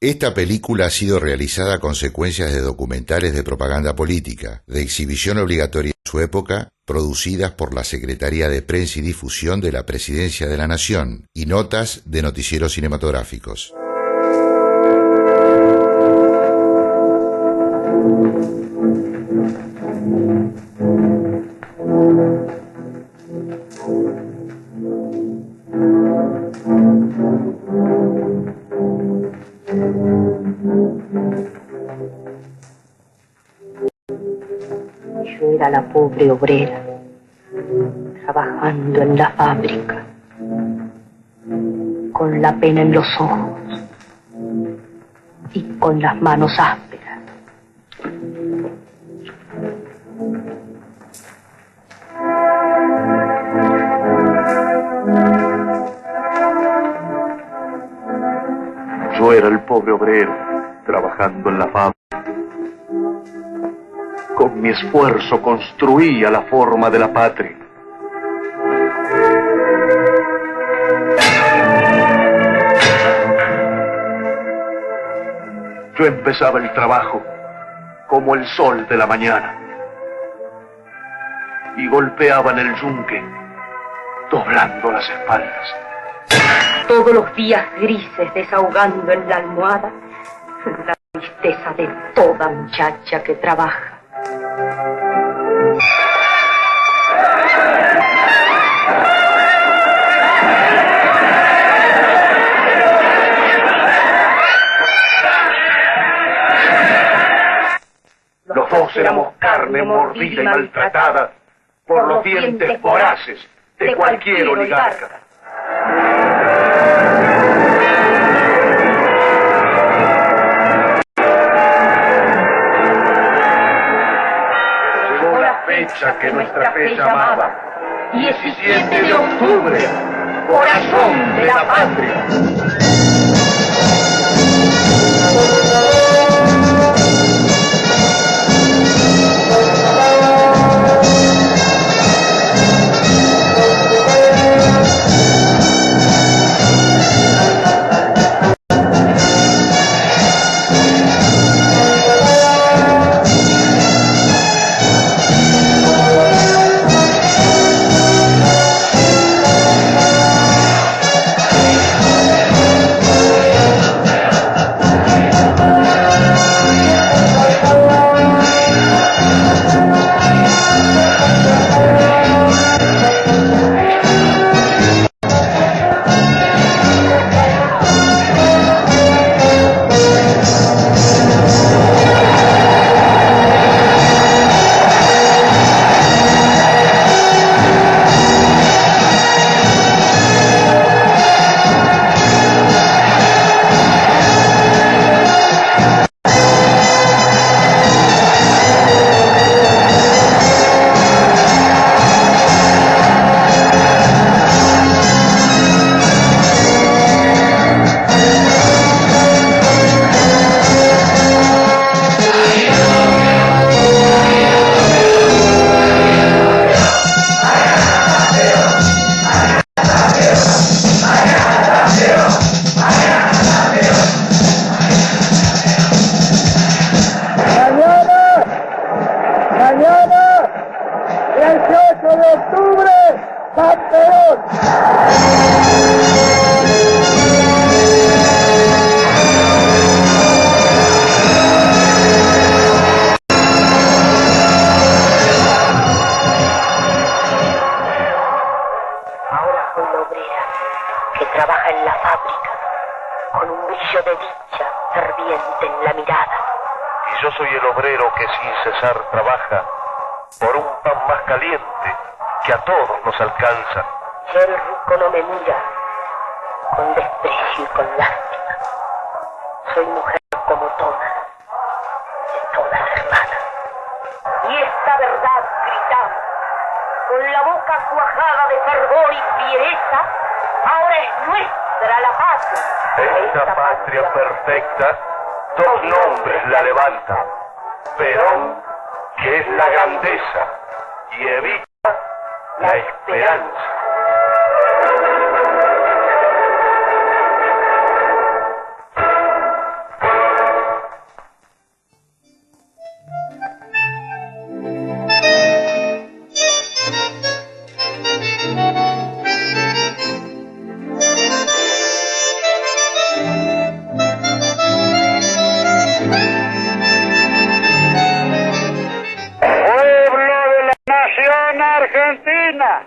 Esta película ha sido realizada a consecuencias de documentales de propaganda política, de exhibición obligatoria en su época, producidas por la Secretaría de Prensa y Difusión de la Presidencia de la Nación, y notas de noticieros cinematográficos. Yo era la pobre obrera, trabajando en la fábrica, con la pena en los ojos y con las manos ásperas. Yo era el pobre obrero, trabajando en la fábrica. Con mi esfuerzo construía la forma de la patria. Yo empezaba el trabajo como el sol de la mañana y golpeaba en el yunque, doblando las espaldas. Todos los días grises desahogando en la almohada la tristeza de toda muchacha que trabaja. Los dos éramos carne mordida y maltratada por los dientes voraces de cualquier oligarca. Llegó la fecha que nuestra fe llamaba, 17 de octubre, corazón de la patria. Alcanza. El rico no me mira con desprecio y con lástima. Soy mujer como todas, de todas hermanas. Y esta verdad gritamos, con la boca cuajada de fervor y fiereza, ahora es nuestra la patria. Esta patria perfecta, dos nombres la levantan. Perón, que es la grandeza, y Evita, la esperanza. Argentina.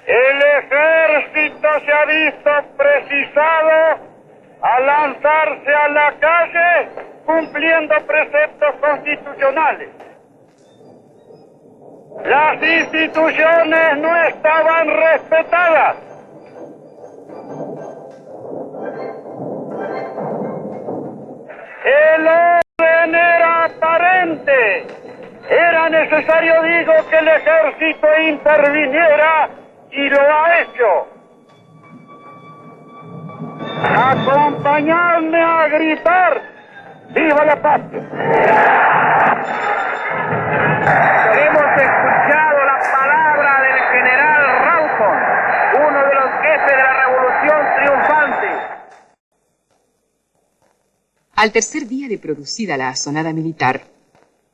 El ejército se ha visto precisado a lanzarse a la calle cumpliendo preceptos constitucionales. Las instituciones no estaban respetadas. El orden era aparente. Era necesario, digo, que el ejército interviniera y lo ha hecho. Acompañadme a gritar: ¡viva la patria! Hemos escuchado la palabra del general Rawson, uno de los jefes de la revolución triunfante. Al tercer día de producida la asonada militar,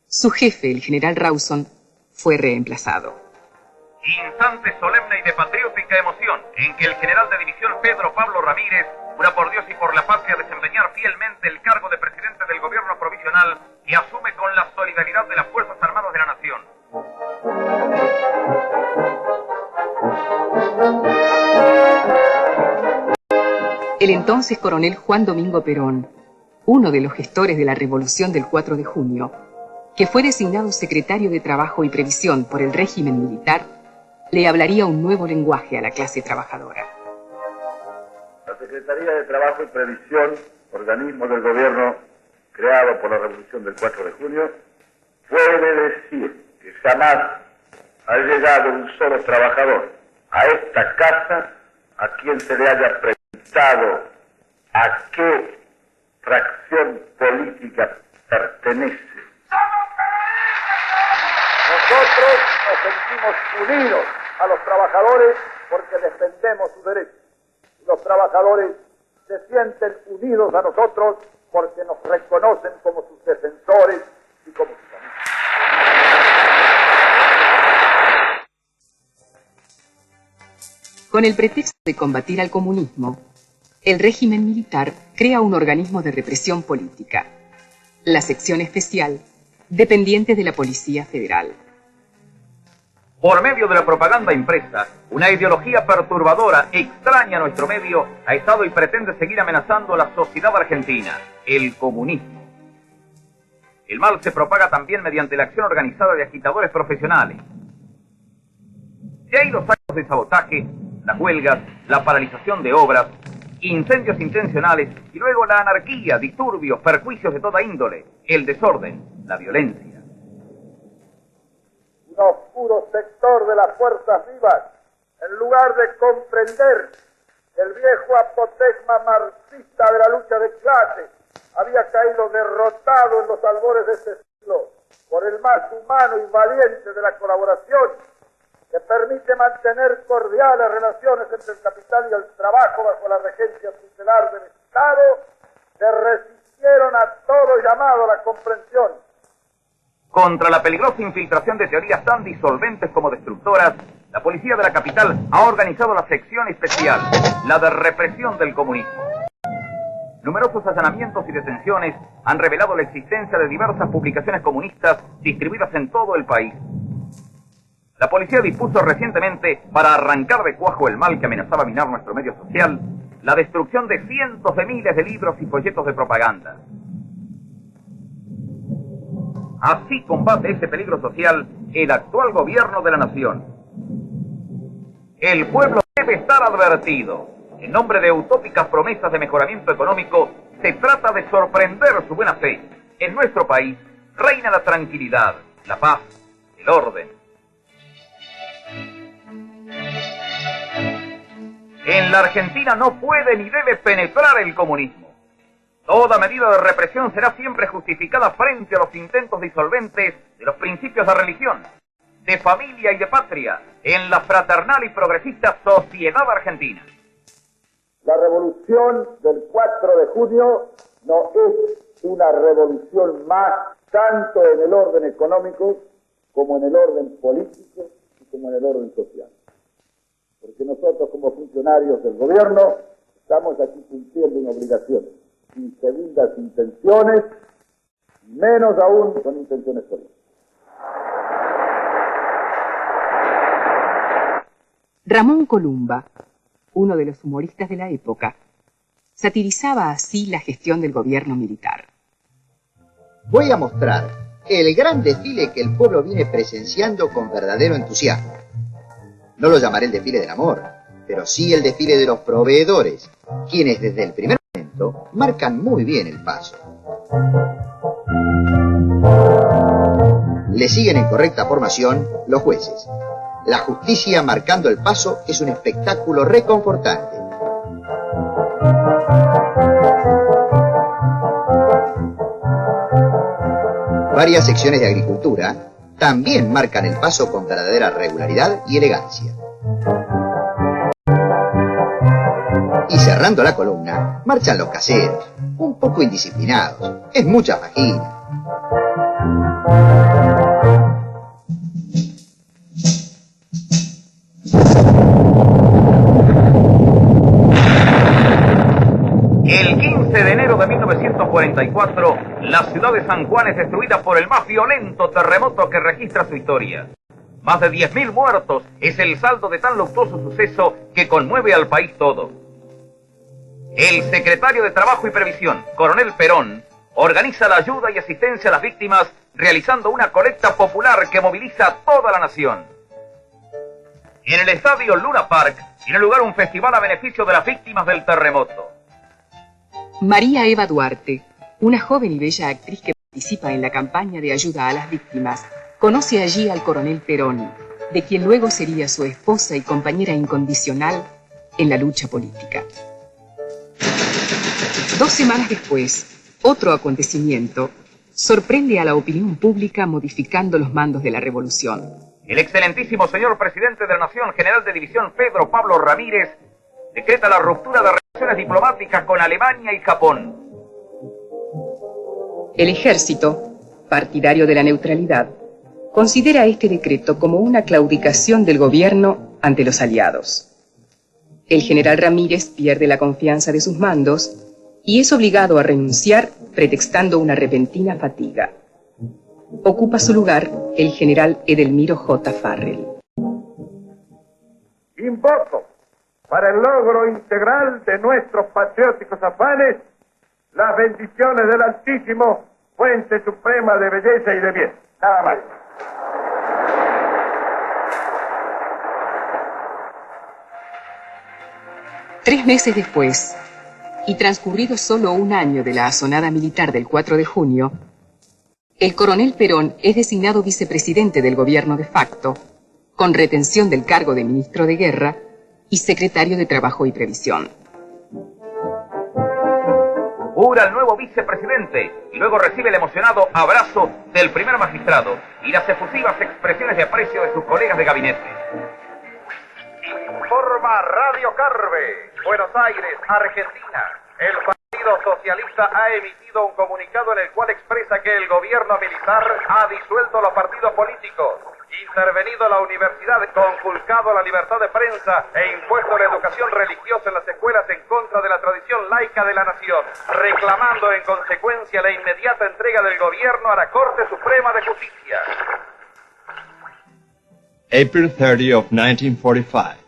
su jefe, el general Rawson, fue reemplazado. Instante solemne y de patriótica emoción en que el general de división Pedro Pablo Ramírez jura por Dios y por la patria desempeñar fielmente el cargo de presidente del gobierno provisional y asume con la solidaridad de las Fuerzas Armadas de la Nación. El entonces coronel Juan Domingo Perón, uno de los gestores de la revolución del 4 de junio, que fue designado secretario de Trabajo y Previsión por el régimen militar, le hablaría un nuevo lenguaje a la clase trabajadora. La Secretaría de Trabajo y Previsión, organismo del gobierno creado por la Revolución del 4 de junio, puede decir que jamás ha llegado un solo trabajador a esta casa a quien se le haya preguntado a qué fracción política pertenece. Nosotros nos sentimos unidos a los trabajadores porque defendemos sus derechos. Y los trabajadores se sienten unidos a nosotros porque nos reconocen como sus defensores y como sus amigos. Con el pretexto de combatir al comunismo, el régimen militar crea un organismo de represión política, la sección especial, dependiente de la Policía Federal. Por medio de la propaganda impresa, una ideología perturbadora, extraña a nuestro medio, ha estado y pretende seguir amenazando a la sociedad argentina, el comunismo. El mal se propaga también mediante la acción organizada de agitadores profesionales. De ahí los actos de sabotaje, las huelgas, la paralización de obras, incendios intencionales y luego la anarquía, disturbios, perjuicios de toda índole, el desorden, la violencia. Un oscuro sector de las fuerzas vivas, en lugar de comprender que el viejo apotegma marxista de la lucha de clases había caído derrotado en los albores de este siglo por el más humano y valiente de la colaboración, que permite mantener cordiales relaciones entre el capital y el trabajo bajo la regencia tutelar del Estado, se resistieron a todo llamado a la comprensión. Contra la peligrosa infiltración de teorías tan disolventes como destructoras, la policía de la capital ha organizado la sección especial, la de represión del comunismo. Numerosos allanamientos y detenciones han revelado la existencia de diversas publicaciones comunistas distribuidas en todo el país. La policía dispuso recientemente, para arrancar de cuajo el mal que amenazaba minar nuestro medio social, la destrucción de cientos de miles de libros y folletos de propaganda. Así combate ese peligro social el actual gobierno de la nación. El pueblo debe estar advertido. En nombre de utópicas promesas de mejoramiento económico, se trata de sorprender su buena fe. En nuestro país reina la tranquilidad, la paz, el orden. En la Argentina no puede ni debe penetrar el comunismo. Toda medida de represión será siempre justificada frente a los intentos disolventes de los principios de religión, de familia y de patria en la fraternal y progresista sociedad argentina. La revolución del 4 de junio no es una revolución más, tanto en el orden económico como en el orden político y como en el orden social. Porque nosotros, como funcionarios del gobierno, estamos aquí cumpliendo una obligación, sin segundas intenciones, menos aún con intenciones políticas. Ramón Columba, uno de los humoristas de la época, satirizaba así la gestión del gobierno militar. Voy a mostrar el gran desfile que el pueblo viene presenciando con verdadero entusiasmo. No lo llamaré el desfile del amor, pero sí el desfile de los proveedores, quienes desde el primer momento marcan muy bien el paso. Le siguen en correcta formación los jueces. La justicia marcando el paso es un espectáculo reconfortante. Varias secciones de agricultura también marcan el paso con verdadera regularidad y elegancia. Y cerrando la columna, marchan los caseros, un poco indisciplinados. Es mucha fajín. El 15 de enero de 1944, la ciudad de San Juan es destruida por el más violento terremoto que registra su historia. Más de 10.000 muertos es el saldo de tan luctuoso suceso que conmueve al país todo. El secretario de Trabajo y Previsión, Coronel Perón, organiza la ayuda y asistencia a las víctimas realizando una colecta popular que moviliza a toda la nación. En el estadio Luna Park tiene lugar un festival a beneficio de las víctimas del terremoto. María Eva Duarte, una joven y bella actriz que participa en la campaña de ayuda a las víctimas, conoce allí al coronel Perón, de quien luego sería su esposa y compañera incondicional en la lucha política. 2 semanas después, otro acontecimiento sorprende a la opinión pública modificando los mandos de la revolución. El excelentísimo señor presidente de la Nación, general de división Pedro Pablo Ramírez, decreta la ruptura de relaciones diplomáticas con Alemania y Japón. El ejército, partidario de la neutralidad, considera este decreto como una claudicación del gobierno ante los aliados. El general Ramírez pierde la confianza de sus mandos y es obligado a renunciar pretextando una repentina fatiga. Ocupa su lugar el general Edelmiro J. Farrell. Invoco, para el logro integral de nuestros patrióticos afanes, las bendiciones del Altísimo, fuente suprema de belleza y de bien. Nada más. Tres meses después, y transcurrido solo un año de la asonada militar del 4 de junio, el coronel Perón es designado vicepresidente del gobierno de facto, con retención del cargo de ministro de Guerra y secretario de Trabajo y Previsión. Jura el nuevo vicepresidente y luego recibe el emocionado abrazo del primer magistrado y las efusivas expresiones de aprecio de sus colegas de gabinete. Informa Radio Carve, Buenos Aires, Argentina. El Partido Socialista ha emitido un comunicado en el cual expresa que el gobierno militar ha disuelto los partidos políticos, intervenido la universidad, conculcado la libertad de prensa e impuesto la educación religiosa en las escuelas en contra de la tradición laica de la nación, reclamando en consecuencia la inmediata entrega del gobierno a la Corte Suprema de Justicia. April 30 of 1945.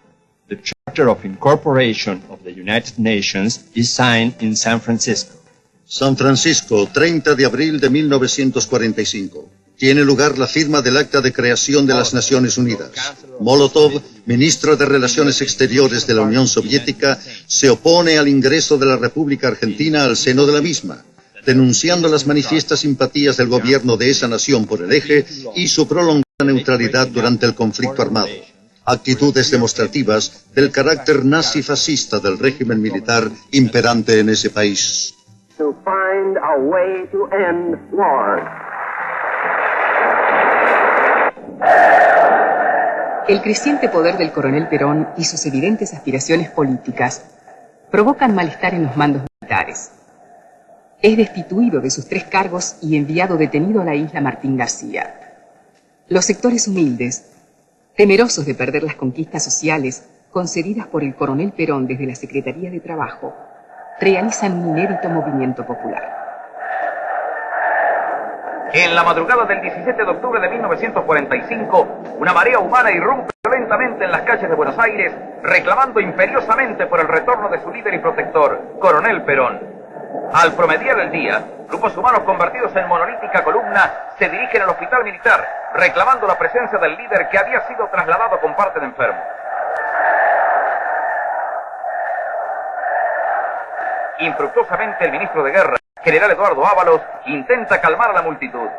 The Charter of Incorporation of the United Nations is signed in San Francisco. San Francisco, 30 de abril de 1945. Tiene lugar la firma del Acta de Creación de las Naciones Unidas. Molotov, ministro de Relaciones Exteriores de la Unión Soviética, se opone al ingreso de la República Argentina al seno de la misma, denunciando las manifiestas simpatías del gobierno de esa nación por el eje y su prolongada neutralidad durante el conflicto armado. Actitudes demostrativas del carácter nazi-fascista del régimen militar imperante en ese país. To find a way to end war. El creciente poder del coronel Perón y sus evidentes aspiraciones políticas provocan malestar en los mandos militares. Es destituido de sus 3 cargos y enviado detenido a la isla Martín García. Los sectores humildes, temerosos de perder las conquistas sociales concedidas por el coronel Perón desde la Secretaría de Trabajo, realizan un inédito movimiento popular. En la madrugada del 17 de octubre de 1945, una marea humana irrumpe violentamente en las calles de Buenos Aires, reclamando imperiosamente por el retorno de su líder y protector, Coronel Perón. Al promediar el día, grupos humanos convertidos en monolítica columna se dirigen al hospital militar, reclamando la presencia del líder que había sido trasladado con parte de enfermos. Infructuosamente, el ministro de Guerra, general Eduardo Ábalos, intenta calmar a la multitud.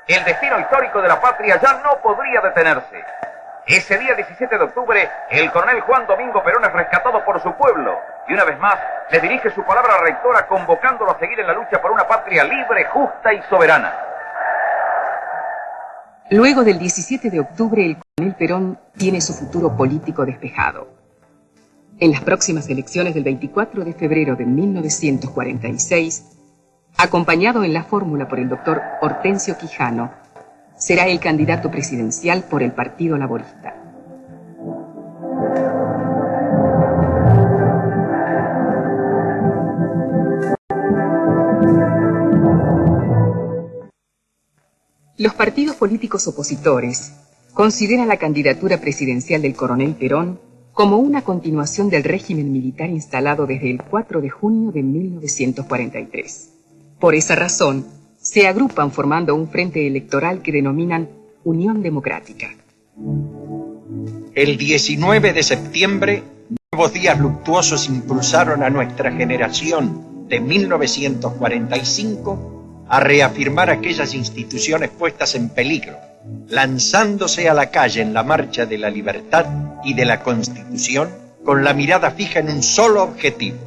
El destino histórico de la patria ya no podría detenerse. Ese día 17 de octubre, el coronel Juan Domingo Perón es rescatado por su pueblo y una vez más le dirige su palabra rectora convocándolo a seguir en la lucha por una patria libre, justa y soberana. Luego del 17 de octubre, el coronel Perón tiene su futuro político despejado. En las próximas elecciones del 24 de febrero de 1946, acompañado en la fórmula por el doctor Hortensio Quijano, será el candidato presidencial por el Partido Laborista. Los partidos políticos opositores consideran la candidatura presidencial del coronel Perón como una continuación del régimen militar instalado desde el 4 de junio de 1943. Por esa razón, se agrupan formando un frente electoral que denominan Unión Democrática. El 19 de septiembre, nuevos días luctuosos impulsaron a nuestra generación de 1945 a reafirmar aquellas instituciones puestas en peligro, lanzándose a la calle en la marcha de la libertad y de la Constitución con la mirada fija en un solo objetivo,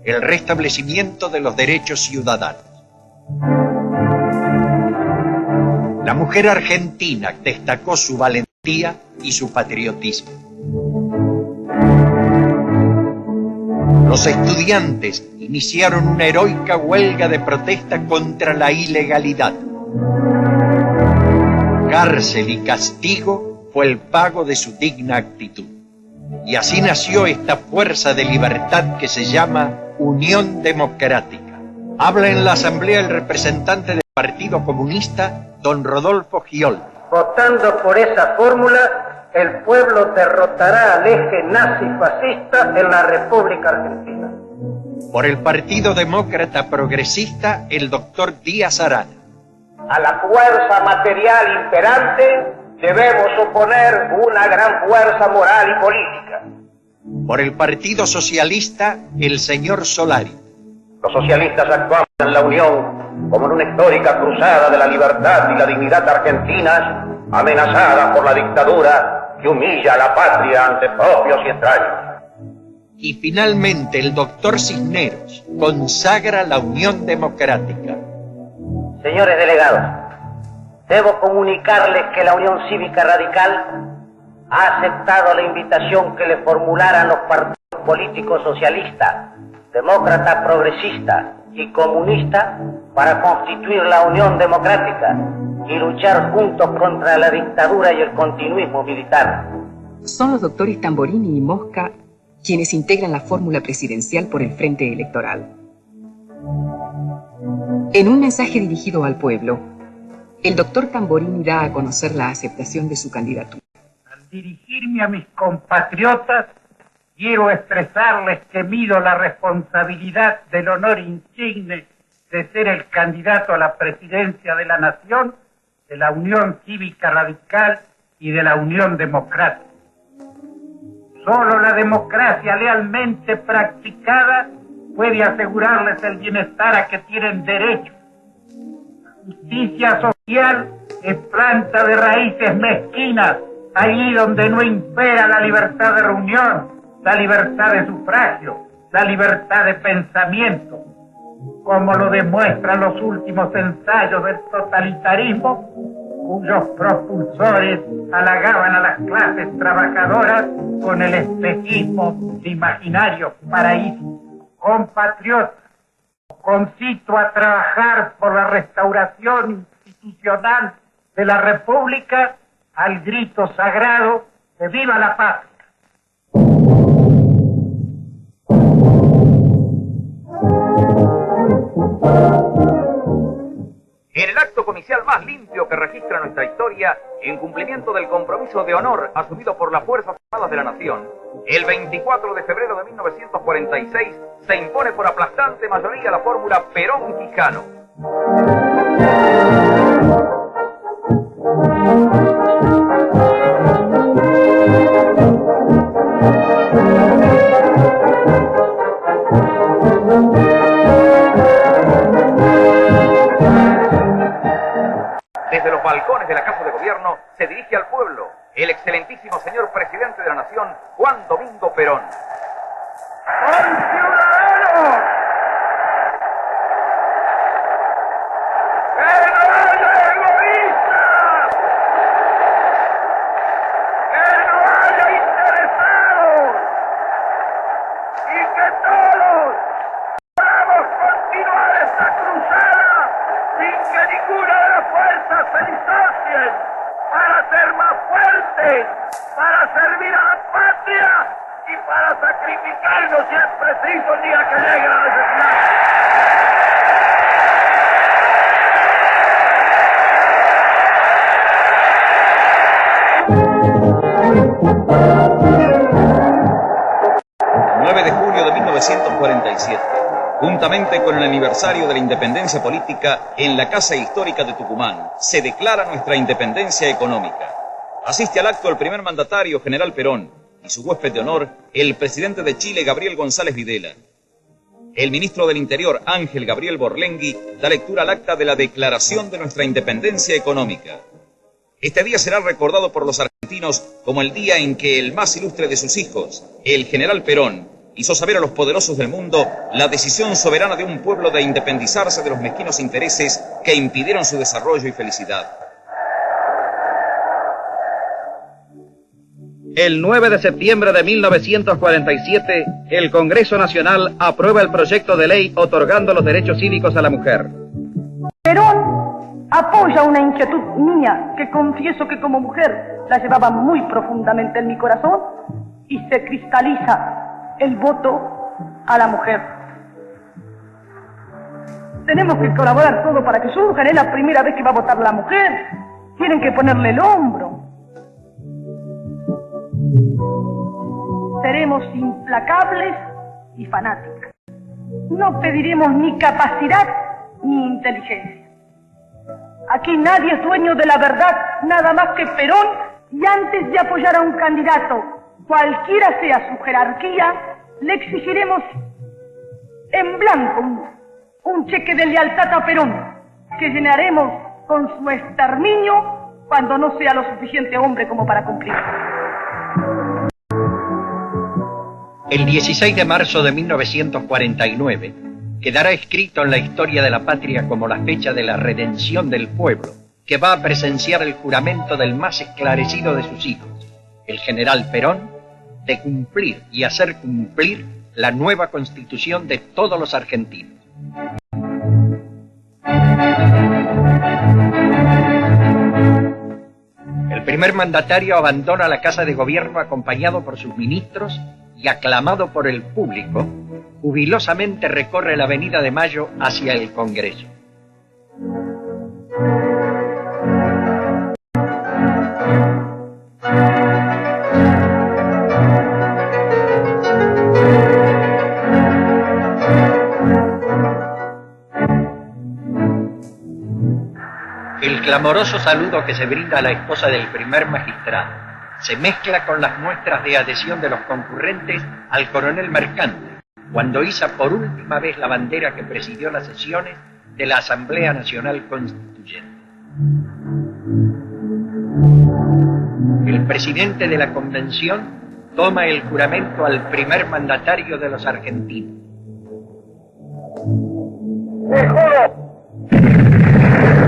el restablecimiento de los derechos ciudadanos. La mujer argentina destacó su valentía y su patriotismo. Los estudiantes iniciaron una heroica huelga de protesta contra la ilegalidad. Cárcel y castigo fue el pago de su digna actitud. Y así nació esta fuerza de libertad que se llama Unión Democrática. Habla en la asamblea el representante del Partido Comunista, don Rodolfo Giol. Votando por esa fórmula, el pueblo derrotará al eje nazi-fascista en la República Argentina. Por el Partido Demócrata Progresista, el doctor Díaz Arana. A la fuerza material imperante debemos oponer una gran fuerza moral y política. Por el Partido Socialista, el señor Solari. Los socialistas actuamos en la Unión como en una histórica cruzada de la libertad y la dignidad argentinas, amenazada por la dictadura que humilla a la patria ante propios y extraños. Y finalmente el doctor Cisneros consagra la Unión Democrática. Señores delegados, debo comunicarles que la Unión Cívica Radical ha aceptado la invitación que le formularan los partidos políticos socialistas, demócrata, progresista y comunista para constituir la Unión Democrática y luchar juntos contra la dictadura y el continuismo militar. Son los doctores Tamborini y Mosca quienes integran la fórmula presidencial por el Frente Electoral. En un mensaje dirigido al pueblo, el doctor Tamborini da a conocer la aceptación de su candidatura. Al dirigirme a mis compatriotas, quiero expresarles que mido la responsabilidad del honor insigne de ser el candidato a la presidencia de la Nación, de la Unión Cívica Radical y de la Unión Democrática. Solo la democracia lealmente practicada puede asegurarles el bienestar a que tienen derecho. La justicia social es planta de raíces mezquinas, allí donde no impera la libertad de reunión, la libertad de sufragio, la libertad de pensamiento, como lo demuestran los últimos ensayos del totalitarismo, cuyos propulsores halagaban a las clases trabajadoras con el espejismo de imaginarios paraísos. Compatriotas, concito a trabajar por la restauración institucional de la República al grito sagrado de ¡Viva la Patria! En el acto comisarial oficial más limpio que registra nuestra historia, en cumplimiento del compromiso de honor asumido por las Fuerzas Armadas de la Nación, el 24 de febrero de 1946 se impone por aplastante mayoría la fórmula Perón-Quijano. Desde los balcones de la Casa de Gobierno se dirige al pueblo el excelentísimo señor presidente de la Nación, Juan Domingo Perón. ¡Conciudadanos! ¡Que no haya egoístas! ¡Que no haya interesados! ¡Y que todos podamos continuar esta cruzada sin que ninguna de las fuerzas se disocien para ser más fuertes, para servir a la patria y para sacrificarnos si es preciso el día que llegue la necesidad. 9 de junio de 1947, juntamente con el aniversario de la independencia política, en la Casa Histórica de Tucumán, se declara nuestra independencia económica. Asiste al acto el primer mandatario, General Perón, y su huésped de honor, el presidente de Chile, Gabriel González Videla. El ministro del Interior, Ángel Gabriel Borlengui, da lectura al acta de la declaración de nuestra independencia económica. Este día será recordado por los argentinos como el día en que el más ilustre de sus hijos, el general Perón, hizo saber a los poderosos del mundo la decisión soberana de un pueblo de independizarse de los mezquinos intereses que impidieron su desarrollo y felicidad. El 9 de septiembre de 1947, el Congreso Nacional aprueba el proyecto de ley otorgando los derechos cívicos a la mujer. Perón apoya una inquietud mía que confieso que como mujer la llevaba muy profundamente en mi corazón y se cristaliza el voto a la mujer. Tenemos que colaborar todo para que surja. Es la primera vez que va a votar la mujer. Tienen que ponerle el hombro. Seremos implacables y fanáticas. No pediremos ni capacidad ni inteligencia. Aquí nadie es dueño de la verdad, nada más que Perón, y antes de apoyar a un candidato, cualquiera sea su jerarquía, le exigiremos en blanco un cheque de lealtad a Perón, que llenaremos con su exterminio cuando no sea lo suficiente hombre como para cumplirlo. El 16 de marzo de 1949 quedará escrito en la historia de la patria como la fecha de la redención del pueblo, que va a presenciar el juramento del más esclarecido de sus hijos, el general Perón, de cumplir y hacer cumplir la nueva constitución de todos los argentinos. El primer mandatario abandona la Casa de Gobierno acompañado por sus ministros y aclamado por el público, jubilosamente recorre la Avenida de Mayo hacia el Congreso. El clamoroso saludo que se brinda a la esposa del primer magistrado se mezcla con las muestras de adhesión de los concurrentes al coronel Mercante, cuando iza por última vez la bandera que presidió las sesiones de la Asamblea Nacional Constituyente. El presidente de la convención toma el juramento al primer mandatario de los argentinos.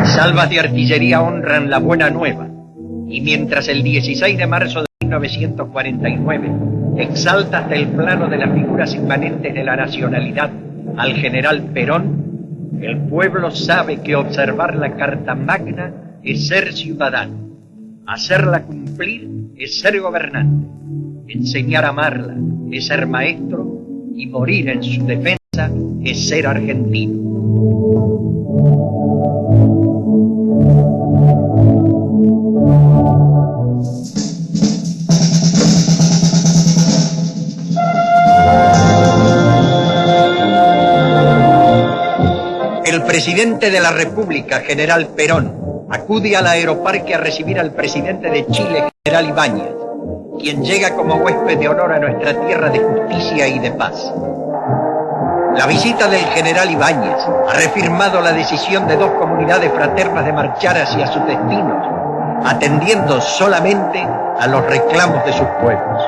Salvas de artillería honran la buena nueva, y mientras el 16 de marzo de 1949 exalta hasta el plano de las figuras inmanentes de la nacionalidad al general Perón, el pueblo sabe que observar la Carta Magna es ser ciudadano, hacerla cumplir es ser gobernante, enseñar a amarla es ser maestro y morir en su defensa es ser argentino. El presidente de la República, General Perón, acude al aeroparque a recibir al presidente de Chile, General Ibáñez, quien llega como huésped de honor a nuestra tierra de justicia y de paz. La visita del general Ibáñez ha reafirmado la decisión de dos comunidades fraternas de marchar hacia sus destinos, atendiendo solamente a los reclamos de sus pueblos.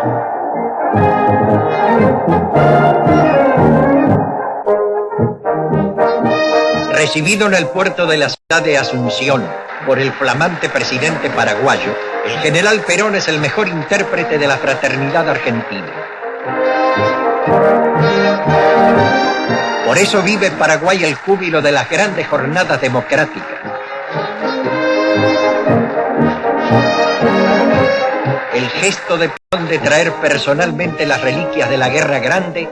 Recibido en el puerto de la ciudad de Asunción por el flamante presidente paraguayo, el general Perón es el mejor intérprete de la fraternidad argentina. Por eso vive Paraguay el júbilo de las grandes jornadas democráticas. El gesto de Perón de traer personalmente las reliquias de la Guerra Grande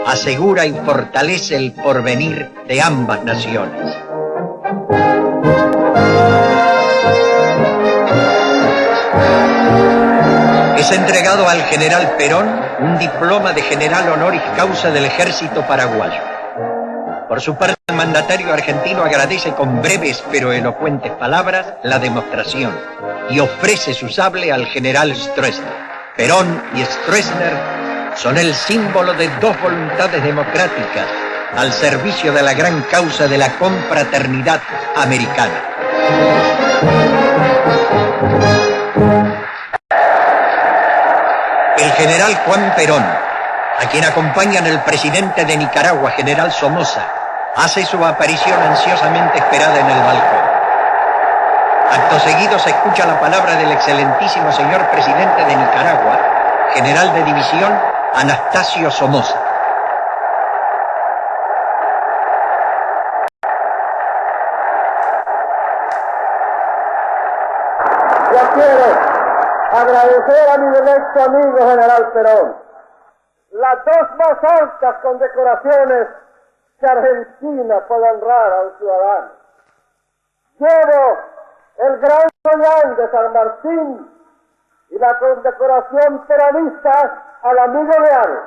asegura y fortalece el porvenir de ambas naciones. Es entregado al general Perón un diploma de general honoris causa del ejército paraguayo. Por su parte, el mandatario argentino agradece con breves pero elocuentes palabras la demostración y ofrece su sable al general Stroessner. Perón y Stroessner son el símbolo de dos voluntades democráticas al servicio de la gran causa de la confraternidad americana. El general Juan Perón, a quien acompañan el presidente de Nicaragua, general Somoza, hace su aparición ansiosamente esperada en el balcón. Acto seguido se escucha la palabra del excelentísimo señor presidente de Nicaragua, general de división Anastasio Somoza. Yo quiero agradecer a mi electo amigo general Perón las dos más altas condecoraciones que Argentina puede honrar a un ciudadano. Llevo el Gran Soñán de San Martín y la condecoración peronista al amigo leal.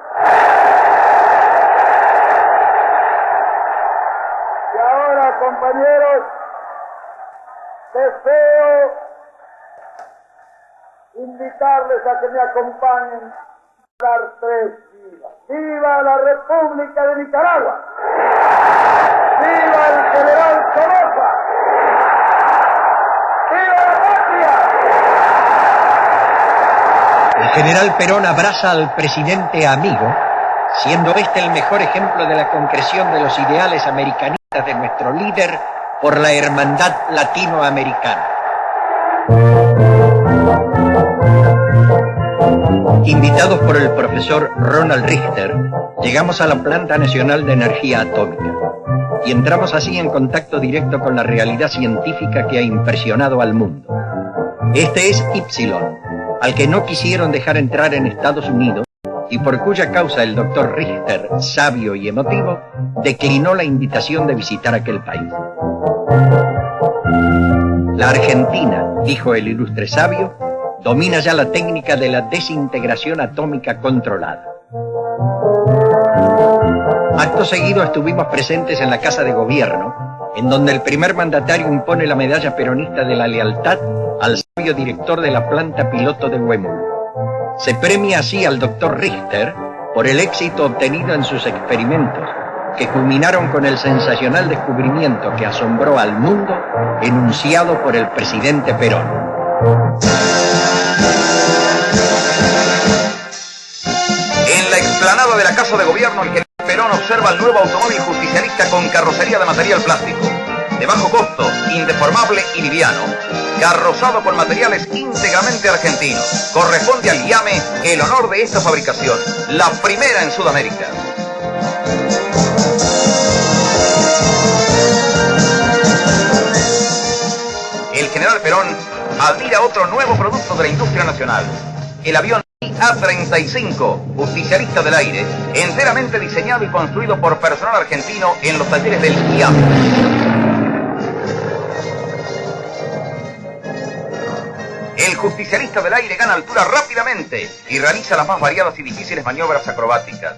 Y ahora, compañeros, deseo invitarles a que me acompañen a dar tres vivas. ¡Viva la República de Nicaragua! ¡Viva el general Somoza! ¡Viva la patria! El general Perón abraza al presidente amigo, siendo este el mejor ejemplo de la concreción de los ideales americanistas de nuestro líder por la hermandad latinoamericana. Invitados por el profesor Ronald Richter, llegamos a la Planta Nacional de Energía Atómica y entramos así en contacto directo con la realidad científica que ha impresionado al mundo. Este es Ypsilon, al que no quisieron dejar entrar en Estados Unidos y por cuya causa el doctor Richter, sabio y emotivo, declinó la invitación de visitar aquel país. La Argentina, dijo el ilustre sabio, domina ya la técnica de la desintegración atómica controlada. Acto seguido estuvimos presentes en la Casa de Gobierno, en donde el primer mandatario impone la medalla peronista de la lealtad al sabio director de la planta piloto de Huemul. Se premia así al doctor Richter por el éxito obtenido en sus experimentos, que culminaron con el sensacional descubrimiento que asombró al mundo, enunciado por el presidente Perón. En la explanada de la Casa de Gobierno, el general Perón observa el nuevo automóvil justicialista con carrocería de material plástico, de bajo costo, indeformable y liviano, carrozado con materiales íntegramente argentinos. Corresponde al IAME el honor de esta fabricación, la primera en Sudamérica. El general Perón admira otro nuevo producto de la industria nacional, el avión A-35, justicialista del aire, enteramente diseñado y construido por personal argentino en los talleres del IAME. El justicialista del aire gana altura rápidamente y realiza las más variadas y difíciles maniobras acrobáticas.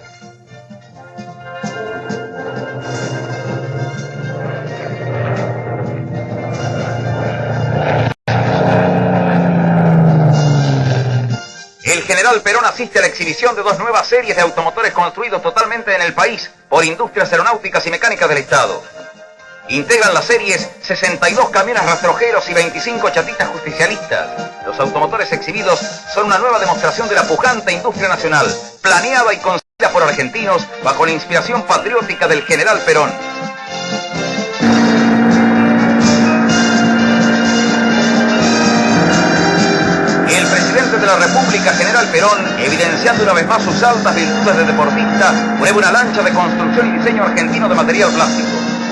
general Perón asiste a la exhibición de 2 nuevas series de automotores construidos totalmente en el país por Industrias Aeronáuticas y Mecánicas del Estado. Integran las series 62 camiones rastrojeros y 25 chatitas justicialistas. Los automotores exhibidos son una nueva demostración de la pujante industria nacional, planeada y construida por argentinos bajo la inspiración patriótica del general Perón. El presidente de la República, general Perón, evidenciando una vez más sus altas virtudes de deportista, prueba una lancha de construcción y diseño argentino de material plástico.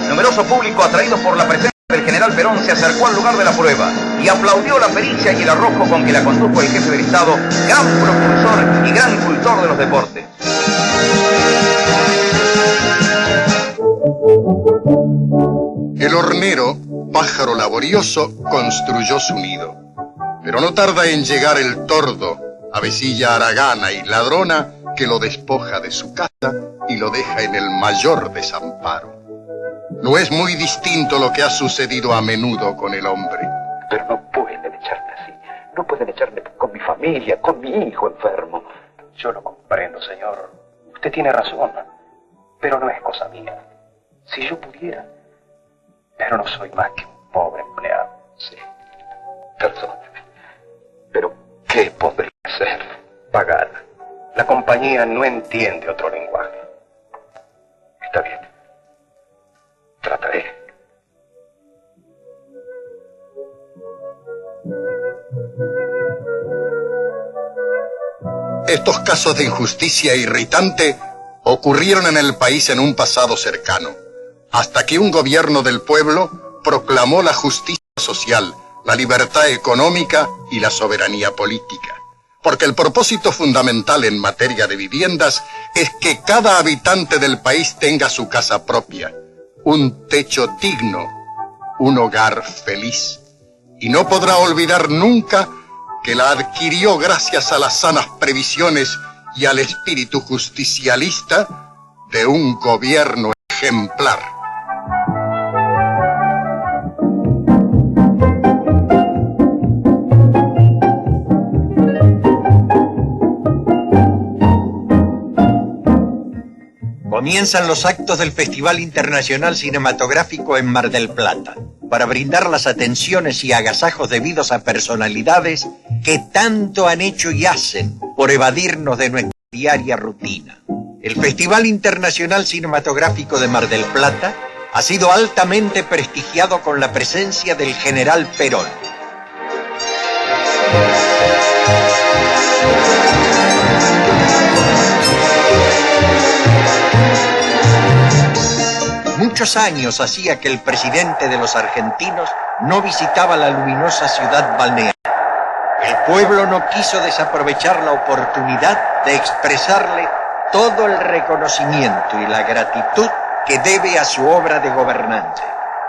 Numeroso público, atraído por la presencia del general Perón, se acercó al lugar de la prueba y aplaudió la pericia y el arrojo con que la condujo el jefe del Estado, gran propulsor y gran cultor de los deportes. El hornero, pájaro laborioso, construyó su nido. Pero no tarda en llegar el tordo, avecilla haragana y ladrona, que lo despoja de su casa y lo deja en el mayor desamparo. No es muy distinto lo que ha sucedido a menudo con el hombre. Pero no pueden echarme así. No pueden echarme con mi familia, con mi hijo enfermo. Yo lo comprendo, señor. Usted tiene razón. Pero no es cosa mía. Si yo pudiera. Pero no soy más que un pobre empleado. Sí. Perdóneme. Pero, ¿qué podría hacer? Pagar. La compañía no entiende otro lenguaje. Está bien. Trataré. Estos casos de injusticia irritante ocurrieron en el país en un pasado cercano, hasta que un gobierno del pueblo proclamó la justicia social, la libertad económica y la soberanía política. Porque el propósito fundamental en materia de viviendas es que cada habitante del país tenga su casa propia, un techo digno, un hogar feliz. Y no podrá olvidar nunca que la adquirió gracias a las sanas previsiones y al espíritu justicialista de un gobierno ejemplar. Comienzan los actos del Festival Internacional Cinematográfico en Mar del Plata, para brindar las atenciones y agasajos debidos a personalidades que tanto han hecho y hacen por evadirnos de nuestra diaria rutina. El Festival Internacional Cinematográfico de Mar del Plata ha sido altamente prestigiado con la presencia del general Perón. Muchos años hacía que el presidente de los argentinos no visitaba la luminosa ciudad balnearia. El pueblo no quiso desaprovechar la oportunidad de expresarle todo el reconocimiento y la gratitud que debe a su obra de gobernante.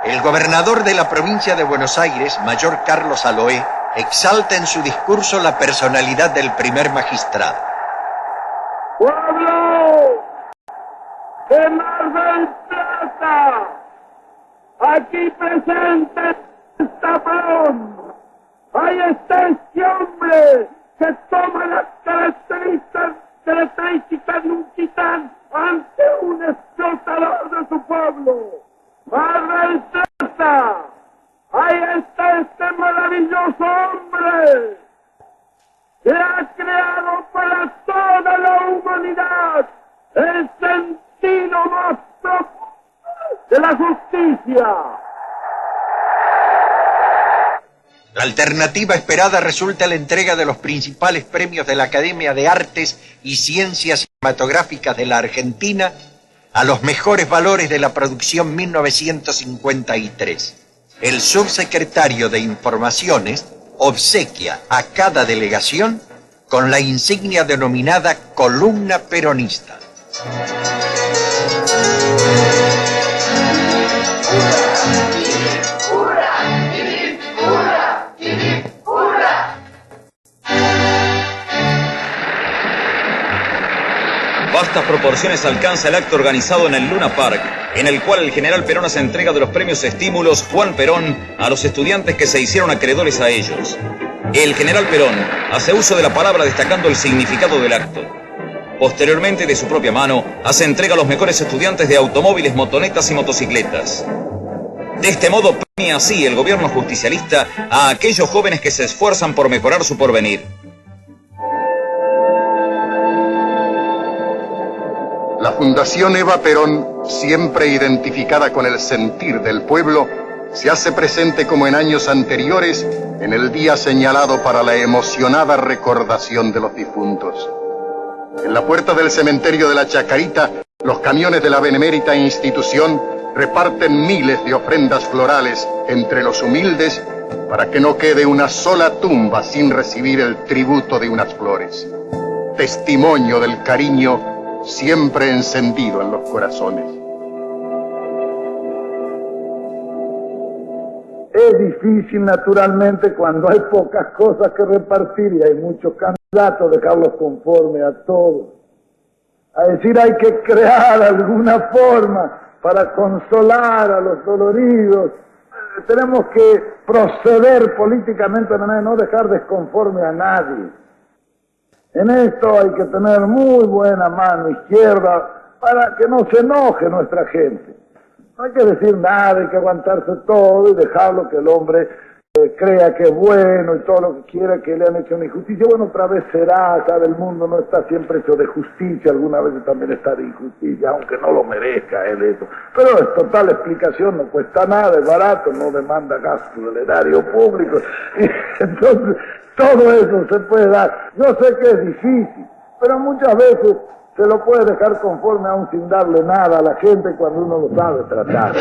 El gobernador de la provincia de Buenos Aires, mayor Carlos Aloé, exalta en su discurso la personalidad del primer magistrado. ¡Pueblo de Mar del Plata! Aquí presente está Perón. Ahí está este hombre que toma las características de un titán ante un explotador de su pueblo. Mar del Plata, ahí está este maravilloso hombre que ha creado para toda la humanidad el sentido más profundo de la justicia. La alternativa esperada resulta la entrega de los principales premios de la Academia de Artes y Ciencias Cinematográficas de la Argentina a los mejores valores de la producción 1953. El subsecretario de Informaciones obsequia a cada delegación con la insignia denominada Columna Peronista. Vastas proporciones alcanza el acto organizado en el Luna Park, en el cual el general Perón hace entrega de los premios Estímulos Juan Perón a los estudiantes que se hicieron acreedores a ellos. El general Perón hace uso de la palabra destacando el significado del acto. Posteriormente, de su propia mano, hace entrega a los mejores estudiantes de automóviles, motonetas y motocicletas. De este modo, premia así el gobierno justicialista a aquellos jóvenes que se esfuerzan por mejorar su porvenir. La Fundación Eva Perón, siempre identificada con el sentir del pueblo, se hace presente como en años anteriores en el día señalado para la emocionada recordación de los difuntos. En la puerta del cementerio de la Chacarita, los camiones de la benemérita institución reparten miles de ofrendas florales entre los humildes para que no quede una sola tumba sin recibir el tributo de unas flores. Testimonio del cariño siempre encendido en los corazones. Es difícil, naturalmente, cuando hay pocas cosas que repartir y hay muchos candidatos, dejarlos conforme a todos. A decir, hay que crear alguna forma para consolar a los doloridos. Tenemos que proceder políticamente de manera de no dejar desconforme a nadie. En esto hay que tener muy buena mano izquierda para que no se enoje nuestra gente. No hay que decir nada, hay que aguantarse todo y dejarlo que el hombre crea que es bueno y todo lo que quiera, que le han hecho una injusticia. Bueno, otra vez será, sabe, el mundo no está siempre hecho de justicia, algunas veces también está de injusticia, aunque no lo merezca él eso. Pero es total explicación, no cuesta nada, es barato, no demanda gasto del erario público. Y entonces, todo eso se puede dar. Yo sé que es difícil, pero muchas veces se lo puede dejar conforme aún sin darle nada a la gente cuando uno lo sabe tratar.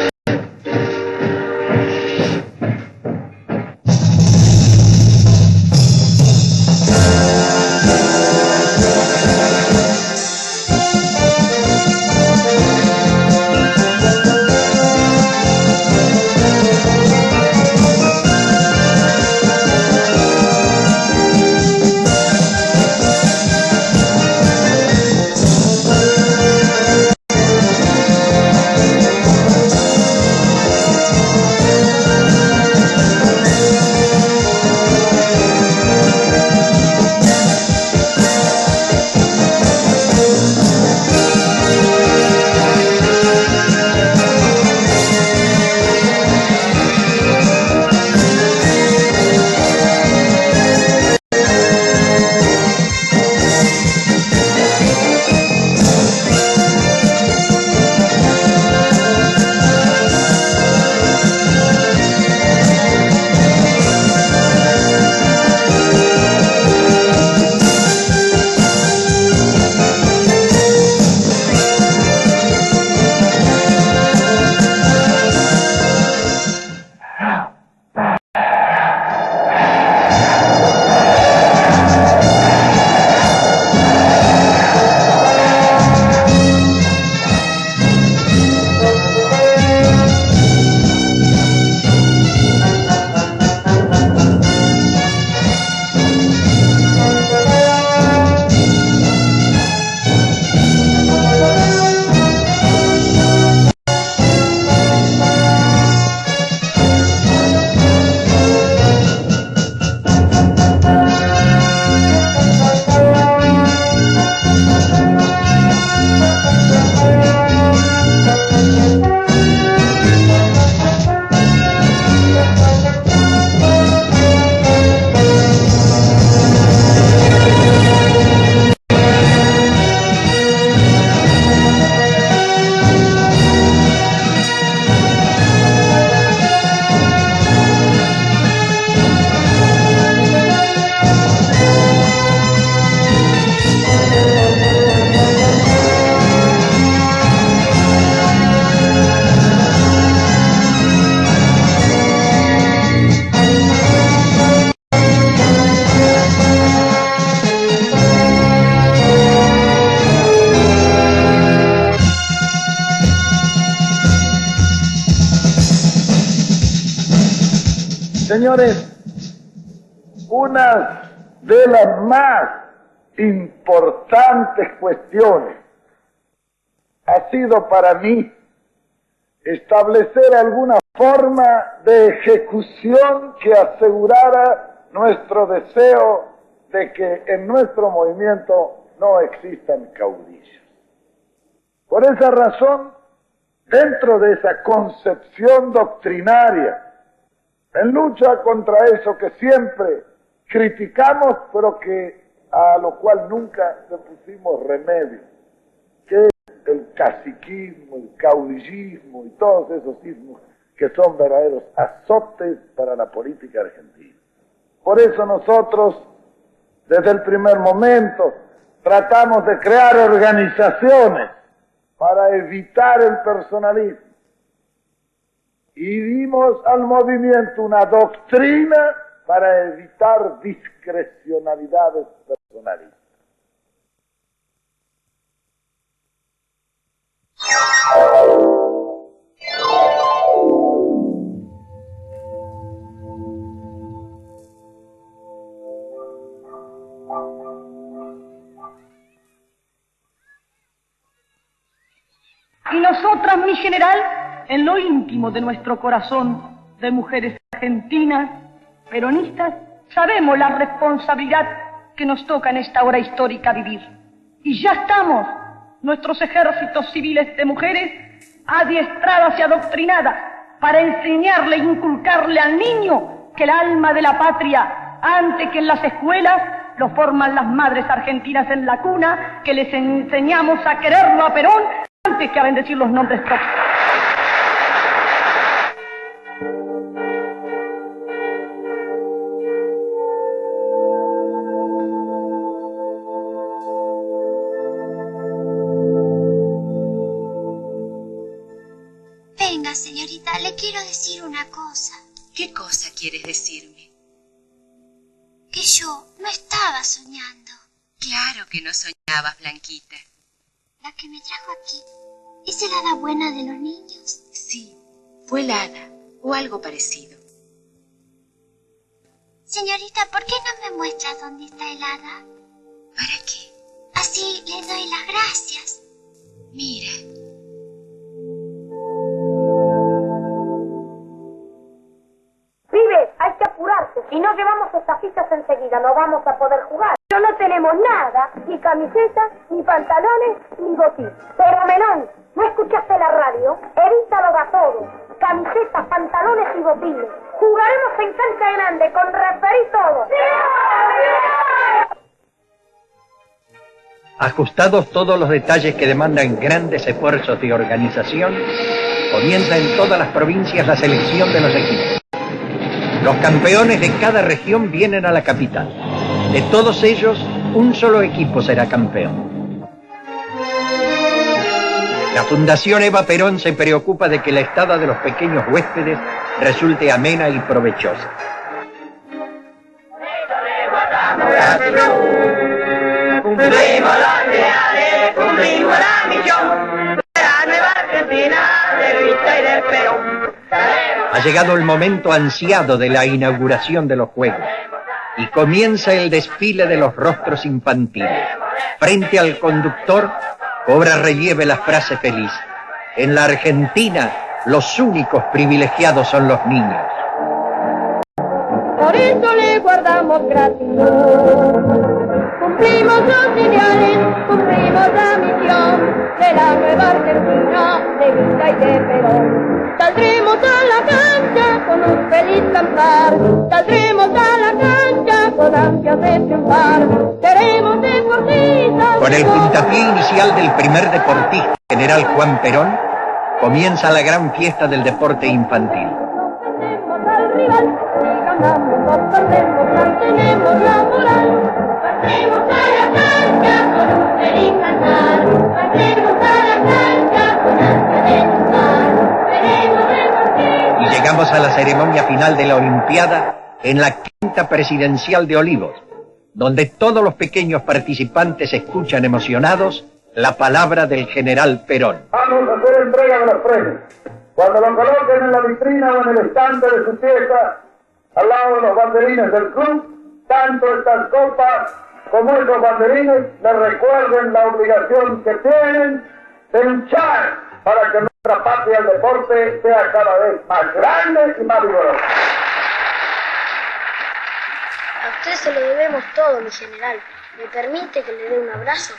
Señores, una de las más importantes cuestiones ha sido para mí establecer alguna forma de ejecución que asegurara nuestro deseo de que en nuestro movimiento no existan caudillos. Por esa razón, dentro de esa concepción doctrinaria, en lucha contra eso que siempre criticamos, pero que a lo cual nunca le pusimos remedio, que es el caciquismo, el caudillismo y todos esos ismos que son verdaderos azotes para la política argentina. Por eso nosotros, desde el primer momento, tratamos de crear organizaciones para evitar el personalismo. Y dimos al movimiento una doctrina para evitar discrecionalidades personalistas. Y nosotras, mi general, en lo íntimo de nuestro corazón, de mujeres argentinas, peronistas, sabemos la responsabilidad que nos toca en esta hora histórica vivir. Y ya estamos, nuestros ejércitos civiles de mujeres, adiestradas y adoctrinadas, para enseñarle e inculcarle al niño que el alma de la patria, antes que en las escuelas, lo forman las madres argentinas en la cuna, que les enseñamos a quererlo a Perón, antes que a bendecir los nombres propios. Venga, señorita, le quiero decir una cosa. ¿Qué cosa quieres decirme? Que yo no estaba soñando. Claro que no soñabas, Blanquita. La que me trajo aquí, ¿es el hada buena de los niños? Sí, fue el hada, o algo parecido. Señorita, ¿por qué no me muestra dónde está el hada? ¿Para qué? Así le doy las gracias. Mira. Pibe, hay que apurarse. Si no llevamos estas fichas enseguida, no vamos a poder jugar. Pero no tenemos nada, ni camisetas, ni pantalones, ni botines. Pero Melón, ¿no escuchaste la radio? Evítalo a todo. Camisetas, pantalones y botines. Jugaremos en cancha grande, con referí todo. Ajustados todos los detalles que demandan grandes esfuerzos de organización, comienza en todas las provincias la selección de los equipos. Los campeones de cada región vienen a la capital. De todos ellos, un solo equipo será campeón. La Fundación Eva Perón se preocupa de que la estada de los pequeños huéspedes resulte amena y provechosa. Cumplimos los ideales, cumplimos la misión de la nueva Argentina de Luisa y de Perón. Ha llegado el momento ansiado de la inauguración de los Juegos y comienza el desfile de los rostros infantiles. Frente al conductor cobra relieve la frase feliz: en la Argentina los únicos privilegiados son los niños. Por eso le guardamos gratitud. Cumplimos los ideales, cumplimos la misión de la nueva Argentina de Villa y de Perón. Saldremos a la cancha con un feliz cantar, saldremos a la cancha con ansias de triunfar. Seremos deportistas. Con el puntapié inicial del primer deportista, General Juan Perón, comienza la gran fiesta del deporte infantil. Al rival, si ganamos, nos perdemos, mantenemos la moral. Pasemos a la cancha con un feliz cantar, pasemos a la cancha con ansia de triunfar. Seremos deportistas. Y llegamos a la ceremonia final de la Olimpiada en la Quinta Presidencial de Olivos, donde todos los pequeños participantes escuchan emocionados la palabra del General Perón. Vamos a hacer entrega de los premios. Cuando lo coloquen en la vitrina o en el estante de su fiesta, al lado de los banderines del club, tanto estas copas como estos banderines les recuerden la obligación que tienen de luchar para que nuestra patria del deporte sea cada vez más grande y más vigorosa. usted se lo debemos todo, mi general. ¿Me permite que le dé un abrazo?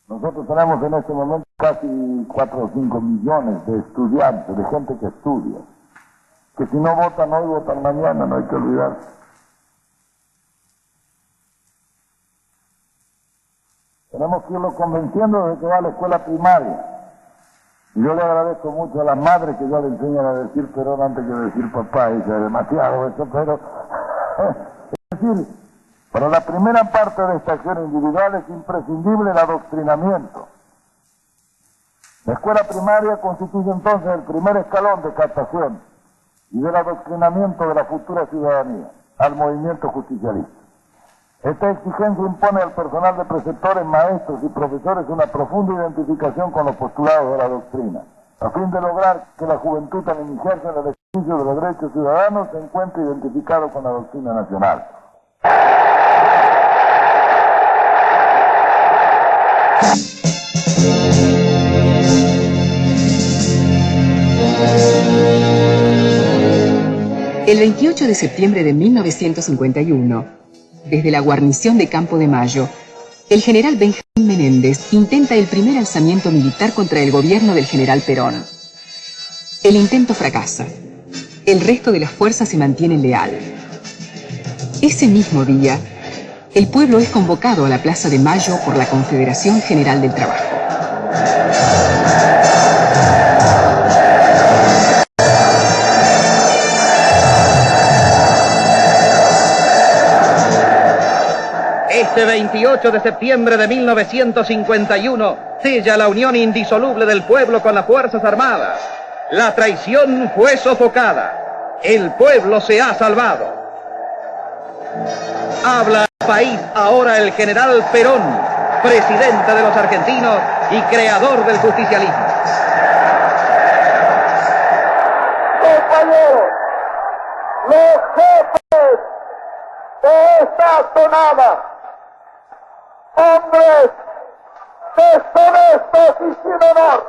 Nosotros tenemos en este momento casi 4 o 5 millones de estudiantes, de gente que estudia, que si no votan hoy, votan mañana, no hay que olvidarse. Tenemos que irlo convenciendo desde que va a la escuela primaria. Y yo le agradezco mucho a las madres que ya le enseñan a decir Perón antes que decir papá, y es demasiado eso, pero es decir, para la primera parte de esta acción individual es imprescindible el adoctrinamiento. La escuela primaria constituye entonces el primer escalón de captación y del adoctrinamiento de la futura ciudadanía al movimiento justicialista. Esta exigencia impone al personal de preceptores, maestros y profesores una profunda identificación con los postulados de la doctrina, a fin de lograr que la juventud al iniciarse en el ejercicio de los derechos ciudadanos se encuentre identificado con la doctrina nacional. El 28 de septiembre de 1951, desde la guarnición de Campo de Mayo, el general Benjamín Menéndez intenta el primer alzamiento militar contra el gobierno del general Perón. El intento fracasa. El resto de las fuerzas se mantienen leal. Ese mismo día, el pueblo es convocado a la Plaza de Mayo por la Confederación General del Trabajo. Este 28 de septiembre de 1951 sella la unión indisoluble del pueblo con las Fuerzas Armadas. La traición fue sofocada. El pueblo se ha salvado. Habla al país ahora el general Perón, presidente de los argentinos y creador del justicialismo. Compañeros, los jefes de esta tonada, hombres deshonestos y sin honor,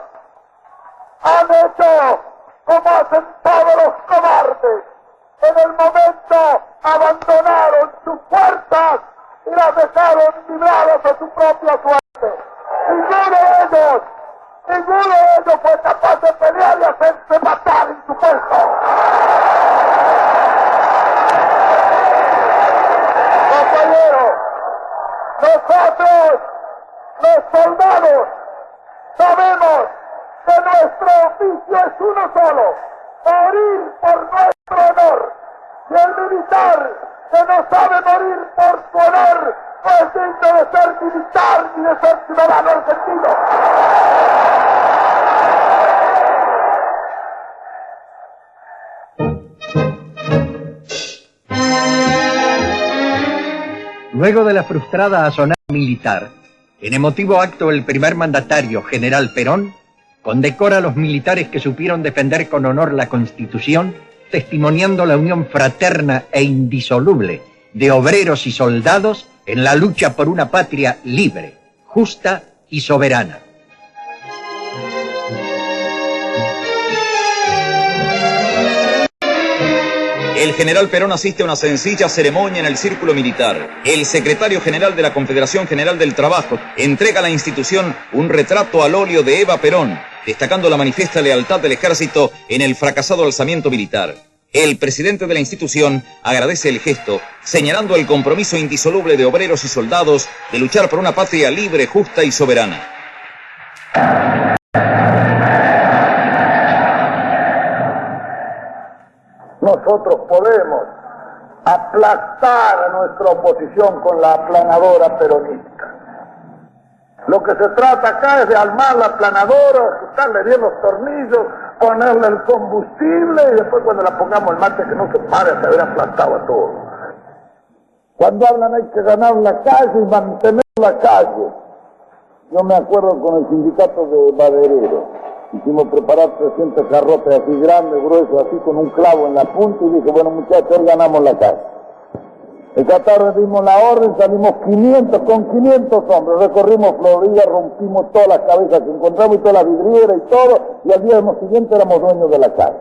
han hecho como hacen todos los cobardes. En el momento abandonaron sus fuerzas y las dejaron libradas a su propia suerte. Ninguno de ellos fue capaz de pelear y hacerse matar en su puesto. Compañeros, nosotros, los soldados, sabemos que nuestro oficio es uno solo: morir por nuestro honor. Y el militar que no sabe morir por su honor no es digno de ser militar ni de ser ciudadano argentino. Luego de la frustrada asonada militar, en emotivo acto el primer mandatario, general Perón, condecora a los militares que supieron defender con honor la Constitución, testimoniando la unión fraterna e indisoluble de obreros y soldados en la lucha por una patria libre, justa y soberana. El general Perón asiste a una sencilla ceremonia en el círculo militar. El secretario general de la Confederación General del Trabajo entrega a la institución un retrato al óleo de Eva Perón, destacando la manifiesta lealtad del ejército en el fracasado alzamiento militar. El presidente de la institución agradece el gesto, señalando el compromiso indisoluble de obreros y soldados de luchar por una patria libre, justa y soberana. Nosotros podemos aplastar a nuestra oposición con la aplanadora peronista. Lo que se trata acá es de armar la aplanadora, ajustarle bien los tornillos, ponerle el combustible y después cuando la pongamos el mate que no se pare hasta haber aplastado a todos. Cuando hablan hay que ganar la calle y mantener la calle. Yo me acuerdo con el sindicato de madereros. Hicimos preparar 300 garrotes así grandes, gruesos, así con un clavo en la punta y dije, bueno muchachos, hoy ganamos la calle. Esa tarde dimos la orden, salimos con 500 hombres, recorrimos Florida, rompimos todas las cabezas que encontramos y todas las vidrieras y todo, y al día siguiente éramos dueños de la casa.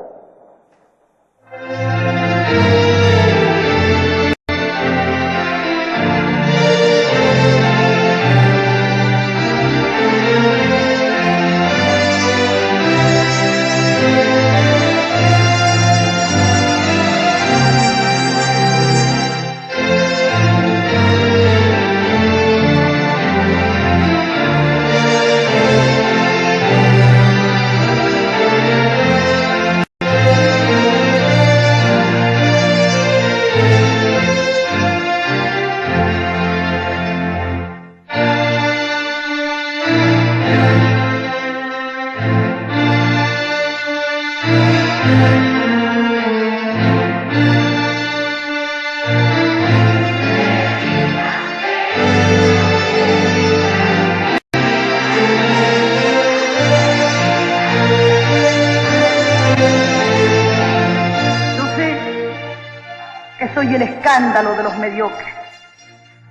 Soy el escándalo de los mediocres.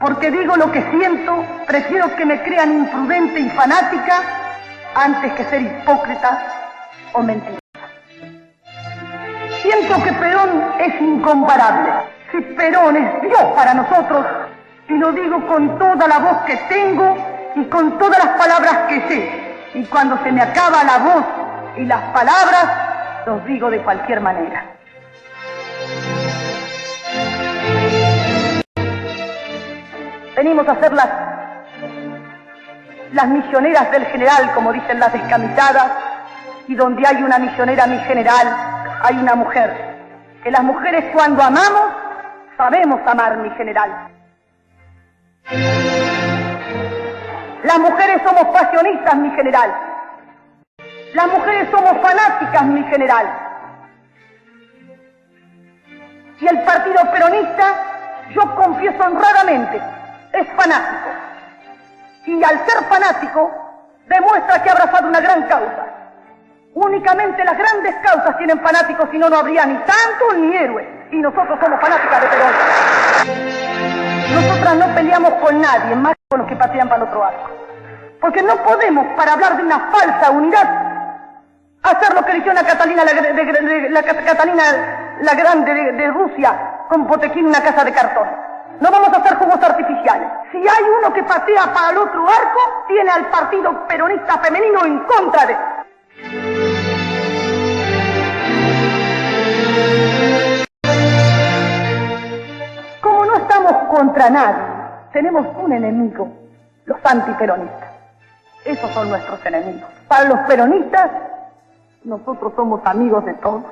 Porque digo lo que siento, prefiero que me crean imprudente y fanática antes que ser hipócrita o mentirosa. Siento que Perón es incomparable. Si Perón es Dios para nosotros, y lo digo con toda la voz que tengo y con todas las palabras que sé, y cuando se me acaba la voz y las palabras, los digo de cualquier manera. Venimos a ser las misioneras del general, como dicen las descamisadas, y donde hay una misionera, mi general, hay una mujer. Que las mujeres cuando amamos, sabemos amar, mi general. Las mujeres somos pasionistas, mi general. Las mujeres somos fanáticas, mi general. Y el partido peronista, yo confieso honradamente, es fanático. Y al ser fanático, demuestra que ha abrazado una gran causa. Únicamente las grandes causas tienen fanáticos, si no, no habría ni santos ni héroes. Y nosotros somos fanáticas de Perón. Nosotras no peleamos con nadie, más con los que patean para el otro arco. Porque no podemos, para hablar de una falsa unidad, hacer lo que eligió la Catalina la Grande de Rusia, con Potequín una casa de cartón. No vamos a hacer jugos artificiales. Si hay uno que patea para el otro arco, tiene al partido peronista femenino en contra de él. Como no estamos contra nadie, tenemos un enemigo, los antiperonistas. Esos son nuestros enemigos. Para los peronistas, nosotros somos amigos de todos.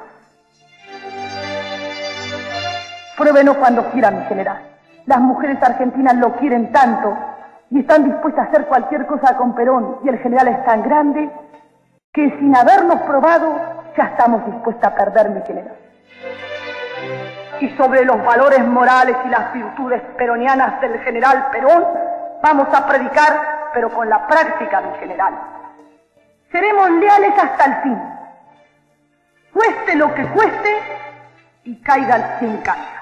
Pruébenos cuando quiera, mi general. Las mujeres argentinas lo quieren tanto y están dispuestas a hacer cualquier cosa con Perón, y el general es tan grande que sin habernos probado ya estamos dispuestas a perder, mi general. Y sobre los valores morales y las virtudes peronianas del general Perón vamos a predicar, pero con la práctica, mi general. Seremos leales hasta el fin, cueste lo que cueste y caiga quien caiga.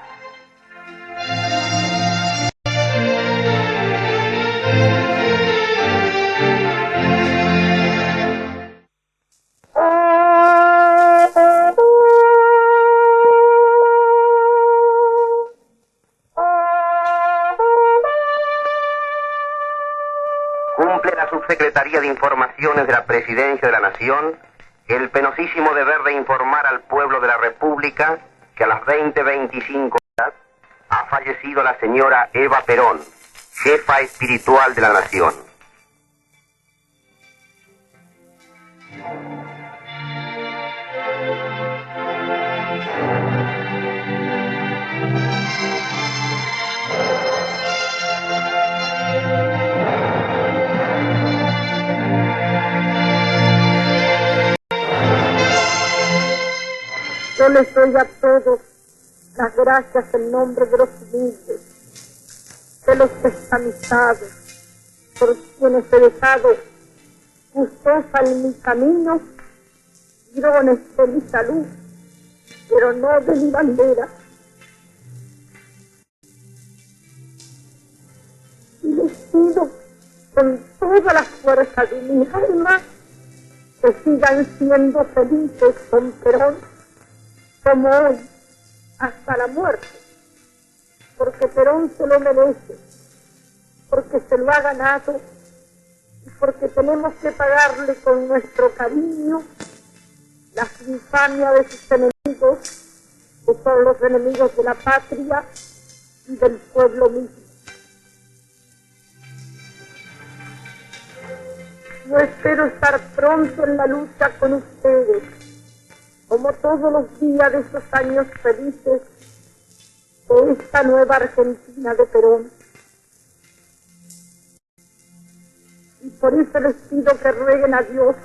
Cumple la Subsecretaría de Informaciones de la Presidencia de la Nación el penosísimo deber de informar al pueblo de la República que a las 20:25 horas ha fallecido la señora Eva Perón, jefa espiritual de la nación. Yo les doy a todos las gracias en nombre de los humildes, de los descamisados, por quienes he dejado gustosa en mi camino, girones de mi salud, pero no de mi bandera. pido con toda la fuerza de mi alma que sigan siendo felices con Perón como hoy, hasta la muerte, porque Perón se lo merece, porque se lo ha ganado y porque tenemos que pagarle con nuestro cariño las infamias de sus enemigos, que son los enemigos de la patria y del pueblo mismo. Yo espero estar pronto en la lucha con ustedes, como todos los días de esos años felices de esta nueva Argentina de Perón. Y por eso les pido que rueguen a Dios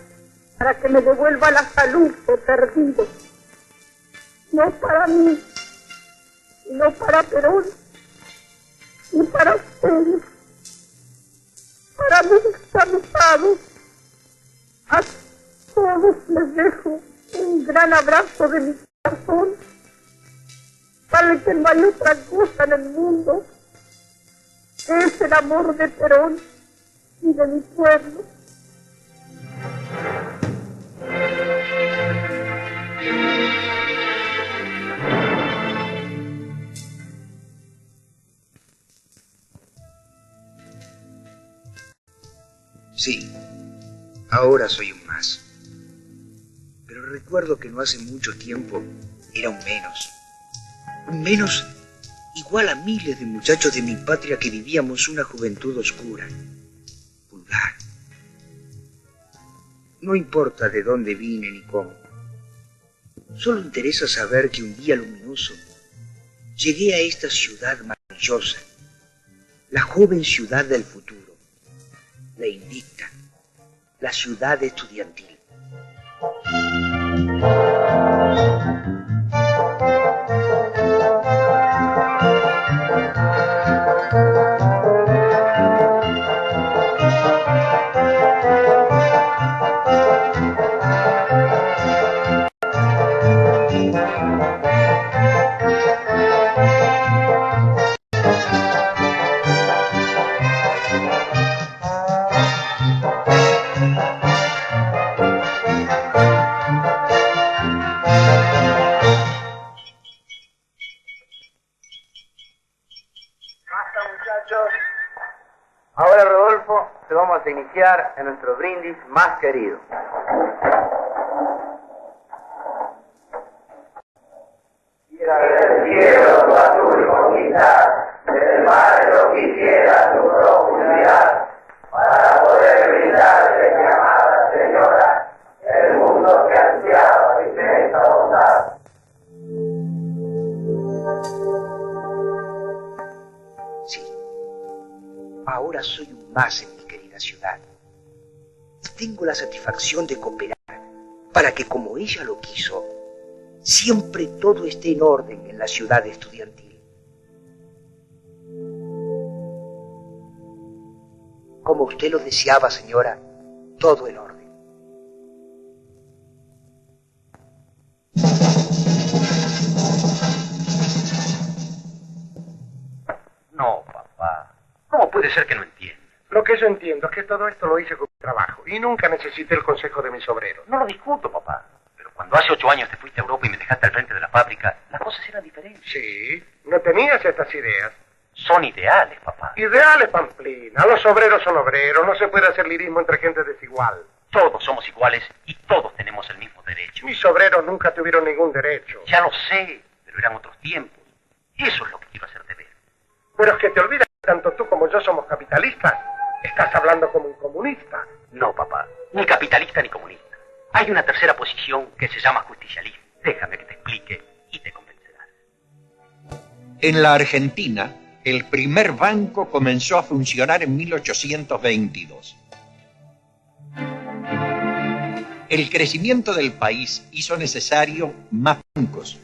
para que me devuelva la salud que he perdido. No para mí, sino para Perón y para ustedes, para mis cansados. A todos les dejo un gran abrazo de mi corazón, para que no hay otra cosa en el mundo que es el amor de Perón y de mi pueblo. Sí, ahora soy un más. Pero recuerdo que no hace mucho tiempo era un menos. Un menos igual a miles de muchachos de mi patria que vivíamos una juventud oscura, vulgar. No importa de dónde vine ni cómo. Solo interesa saber que un día luminoso llegué a esta ciudad maravillosa, la joven ciudad del futuro, la invicta, la ciudad estudiantil. Ahora, Rodolfo, te vamos a iniciar en nuestro brindis más querido. Del cielo tu azul conquistar, del mar lo quisiera tu profundidad, para poder brindarle, mi amada señora, el mundo que ansiaba inmensa bondad. Ahora soy un más en mi querida ciudad. Y tengo la satisfacción de cooperar para que, como ella lo quiso, siempre todo esté en orden en la ciudad estudiantil. Como usted lo deseaba, señora, todo en orden. No, papá. ¿Cómo puede ser que no entienda? Lo que yo entiendo es que todo esto lo hice con mi trabajo y nunca necesité el consejo de mis obreros. No lo discuto, papá. Pero cuando hace 8 años te fuiste a Europa y me dejaste al frente de la fábrica, las cosas eran diferentes. Sí, no tenías estas ideas. Son ideales, papá. Ideales, Pamplina. Los obreros son obreros. No se puede hacer lirismo entre gente desigual. Todos somos iguales y todos tenemos el mismo derecho. Mis obreros nunca tuvieron ningún derecho. Ya lo sé, pero eran otros tiempos. Eso es lo que quiero hacerte ver. Pero es que te olvidas que tanto tú como yo somos capitalistas. Estás hablando como un comunista. No, papá. Ni capitalista ni comunista. Hay una tercera posición que se llama justicialismo. Déjame que te explique y te convencerás. En la Argentina, el primer banco comenzó a funcionar en 1822. El crecimiento del país hizo necesario más bancos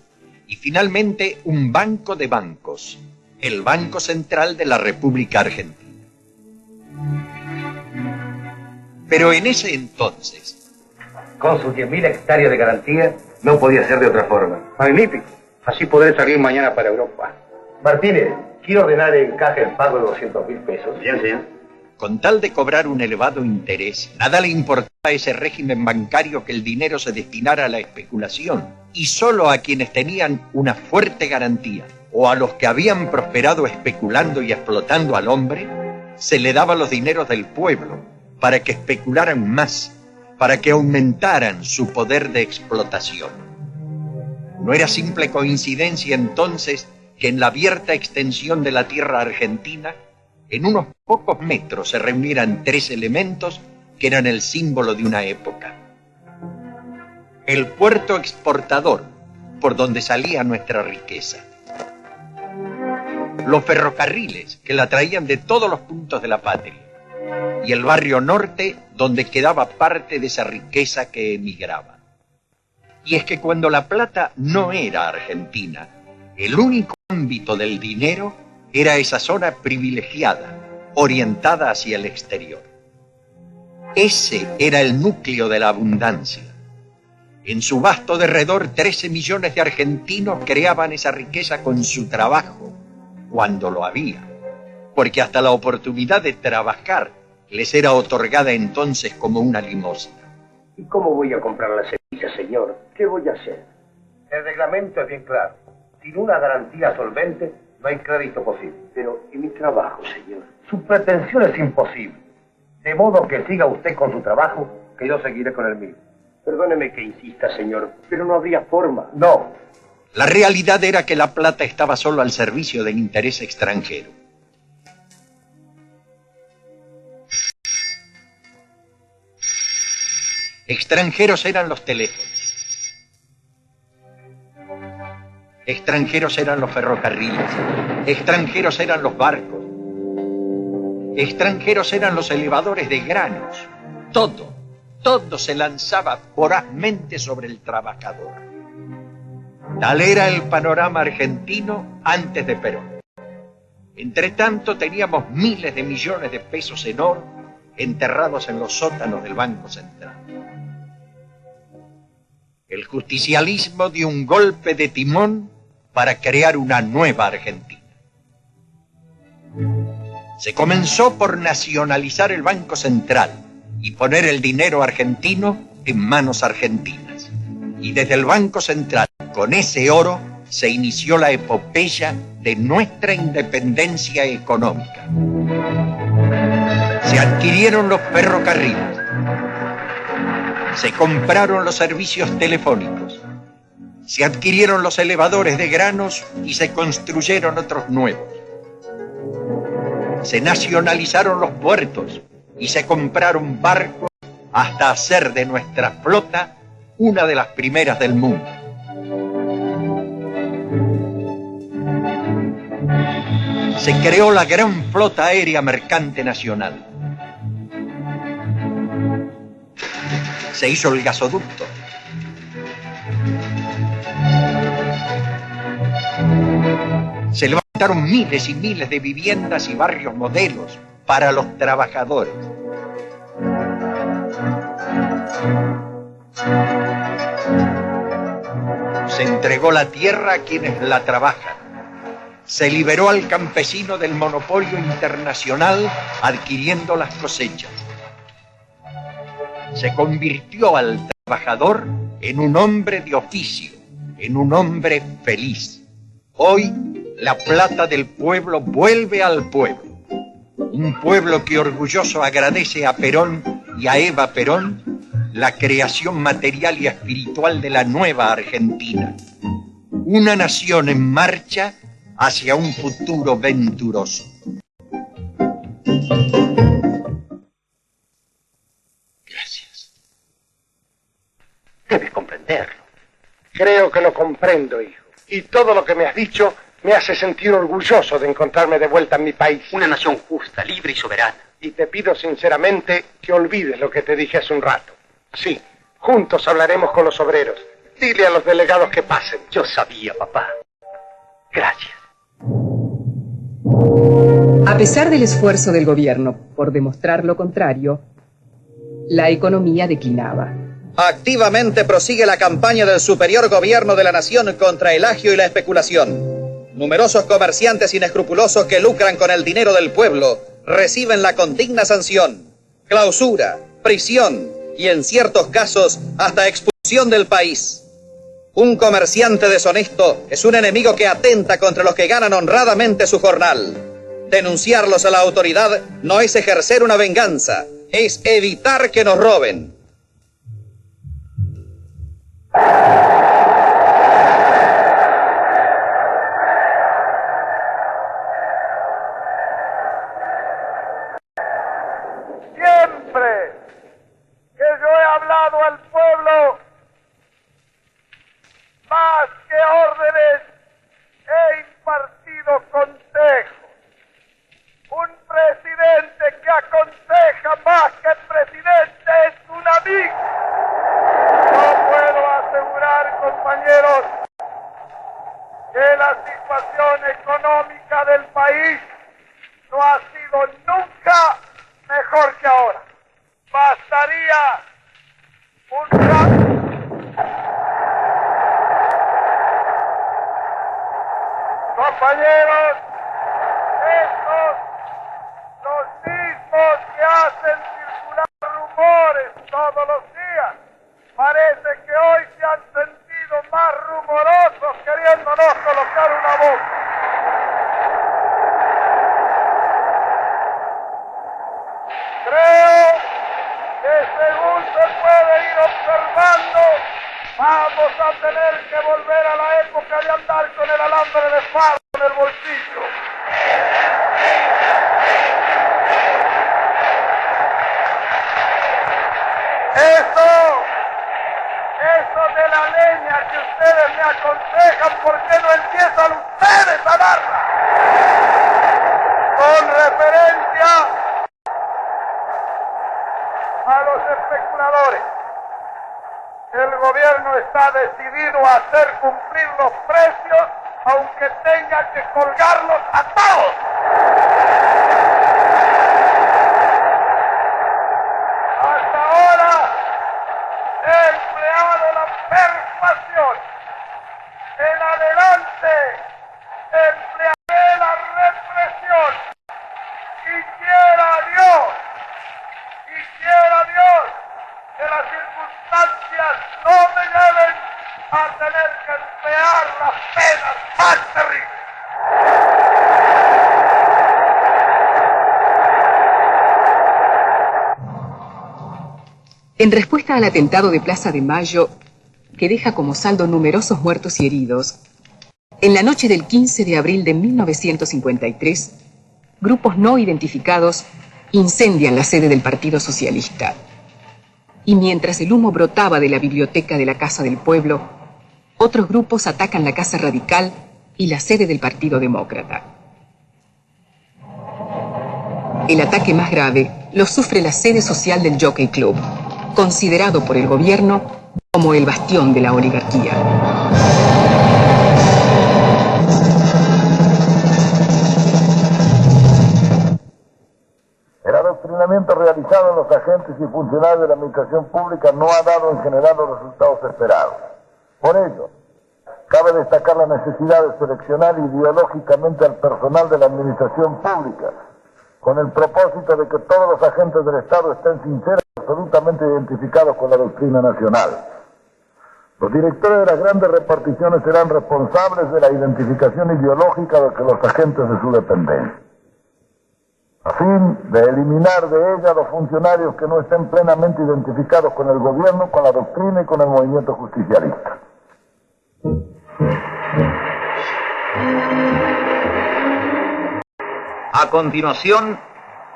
y finalmente un banco de bancos, el Banco Central de la República Argentina. Pero en ese entonces, Con sus 10.000 hectáreas de garantía, no podía ser de otra forma. Magnífico. Así podré salir mañana para Europa. Martínez, quiero ordenar en caja el pago de 200.000 pesos. Bien, señor. Con tal de cobrar un elevado interés, nada le importaba a ese régimen bancario que el dinero se destinara a la especulación, y solo a quienes tenían una fuerte garantía, o a los que habían prosperado especulando y explotando al hombre, se le daban los dineros del pueblo para que especularan más, para que aumentaran su poder de explotación. No era simple coincidencia entonces que en la abierta extensión de la tierra argentina, en unos pocos metros se reunieran tres elementos que eran el símbolo de una época. El puerto exportador, por donde salía nuestra riqueza. Los ferrocarriles, que la traían de todos los puntos de la patria. Y el barrio norte, donde quedaba parte de esa riqueza que emigraba. Y es que cuando La Plata no era Argentina, el único ámbito del dinero era esa zona privilegiada, orientada hacia el exterior. Ese era el núcleo de la abundancia. En su vasto derredor, 13 millones de argentinos creaban esa riqueza con su trabajo, cuando lo había, porque hasta la oportunidad de trabajar les era otorgada entonces como una limosna. ¿Y cómo voy a comprar la semilla, señor? ¿Qué voy a hacer? El reglamento es bien claro. Sin una garantía solvente, no hay crédito posible. Pero, ¿y mi trabajo, señor? Su pretensión es imposible. De modo que siga usted con su trabajo, que yo seguiré con el mío. Perdóneme que insista, señor, pero no habría forma. No. La realidad era que La Plata estaba solo al servicio del interés extranjero. Extranjeros eran los teléfonos. Extranjeros eran los ferrocarriles. Extranjeros eran los barcos. Extranjeros eran los elevadores de granos. Todo se lanzaba vorazmente sobre el trabajador. Tal era el panorama argentino antes de Perón. Entretanto, teníamos miles de millones de pesos en oro enterrados en los sótanos del Banco Central. El justicialismo dio un golpe de timón para crear una nueva Argentina. Se comenzó por nacionalizar el Banco Central y poner el dinero argentino en manos argentinas. Y desde el Banco Central, con ese oro, se inició la epopeya de nuestra independencia económica. Se adquirieron los ferrocarriles, se compraron los servicios telefónicos, se adquirieron los elevadores de granos y se construyeron otros nuevos. Se nacionalizaron los puertos y se compraron barcos hasta hacer de nuestra flota una de las primeras del mundo. Se creó la gran flota aérea mercante nacional. Se hizo el gasoducto. Se levantaron miles y miles de viviendas y barrios modelos para los trabajadores. Se entregó la tierra a quienes la trabajan. Se liberó al campesino del monopolio internacional adquiriendo las cosechas. Se convirtió al trabajador en un hombre de oficio, en un hombre feliz. Hoy, la plata del pueblo vuelve al pueblo. Un pueblo que orgulloso agradece a Perón y a Eva Perón la creación material y espiritual de la nueva Argentina. Una nación en marcha hacia un futuro venturoso. Gracias. Debes comprenderlo. Creo que lo comprendo, hijo. Y todo lo que me has dicho me hace sentir orgulloso de encontrarme de vuelta en mi país. Una nación justa, libre y soberana. Y te pido sinceramente que olvides lo que te dije hace un rato. Sí, juntos hablaremos con los obreros. Dile a los delegados que pasen. Yo sabía, papá. Gracias. A pesar del esfuerzo del gobierno por demostrar lo contrario, la economía declinaba. Activamente prosigue la campaña del superior gobierno de la nación contra el agio y la especulación. Numerosos comerciantes inescrupulosos que lucran con el dinero del pueblo reciben la condigna sanción, clausura, prisión y en ciertos casos hasta expulsión del país. Un comerciante deshonesto es un enemigo que atenta contra los que ganan honradamente su jornal. Denunciarlos a la autoridad no es ejercer una venganza, es evitar que nos roben. Siempre que yo he hablado al pueblo, más que órdenes, he impartido consejos. Un presidente que aconseja más que presidente es un amigo. No puedo asegurar, compañeros, que la situación económica del país no ha sido nunca mejor que ahora. Bastaría un compañeros, estos los mismos que hacen circular rumores todos los días. Parece que hoy se han sentido más rumorosos queriéndonos colocar una boca. Creo que según se puede ir observando, vamos a tener que volver a la época de andar con el alambre de fardo en el bolsillo. Eso de la leña que ustedes me aconsejan, ¿por qué no empiezan ustedes a darla? Con referencia a los especuladores, el gobierno está decidido a hacer cumplir los precios, aunque tenga que colgarlos a todos. Hasta ahora he empleado la persuasión. En adelante emplearé la represión. Y quiera Dios que las circunstancias no me lleven a tener que emplear las penas más terribles. En respuesta al atentado de Plaza de Mayo, que deja como saldo numerosos muertos y heridos, en la noche del 15 de abril de 1953, grupos no identificados incendian la sede del Partido Socialista. Y mientras el humo brotaba de la biblioteca de la Casa del Pueblo, otros grupos atacan la Casa Radical y la sede del Partido Demócrata. El ataque más grave lo sufre la sede social del Jockey Club, considerado por el gobierno como el bastión de la oligarquía. El adoctrinamiento realizado en los agentes y funcionarios de la administración pública no ha dado en general los resultados esperados. Por ello, cabe destacar la necesidad de seleccionar ideológicamente al personal de la administración pública, con el propósito de que todos los agentes del Estado estén sinceros y absolutamente identificados con la doctrina nacional. Los directores de las grandes reparticiones serán responsables de la identificación ideológica de los agentes de su dependencia, a fin de eliminar de ella a los funcionarios que no estén plenamente identificados con el gobierno, con la doctrina y con el movimiento justicialista. A continuación,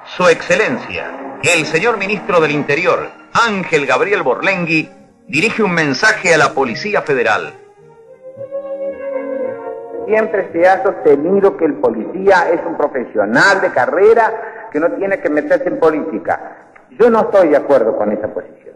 Su Excelencia, el señor Ministro del Interior, Ángel Gabriel Borlengui, dirige un mensaje a la Policía Federal. Siempre se ha sostenido que el policía es un profesional de carrera que no tiene que meterse en política. Yo no estoy de acuerdo con esa posición.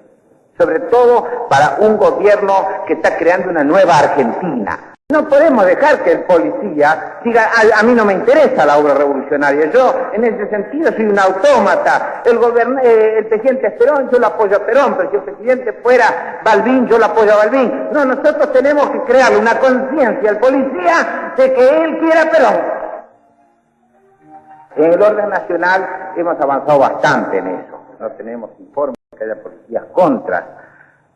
Sobre todo para un gobierno que está creando una nueva Argentina. No podemos dejar que el policía diga, a mí no me interesa la obra revolucionaria. Yo, en ese sentido, soy un autómata. El presidente es Perón, yo lo apoyo a Perón, pero si el presidente fuera Balbín, yo lo apoyo a Balbín. No, nosotros tenemos que crearle una conciencia al policía de que él quiera a Perón. En el orden nacional hemos avanzado bastante en eso. No tenemos informes de que haya policías contra.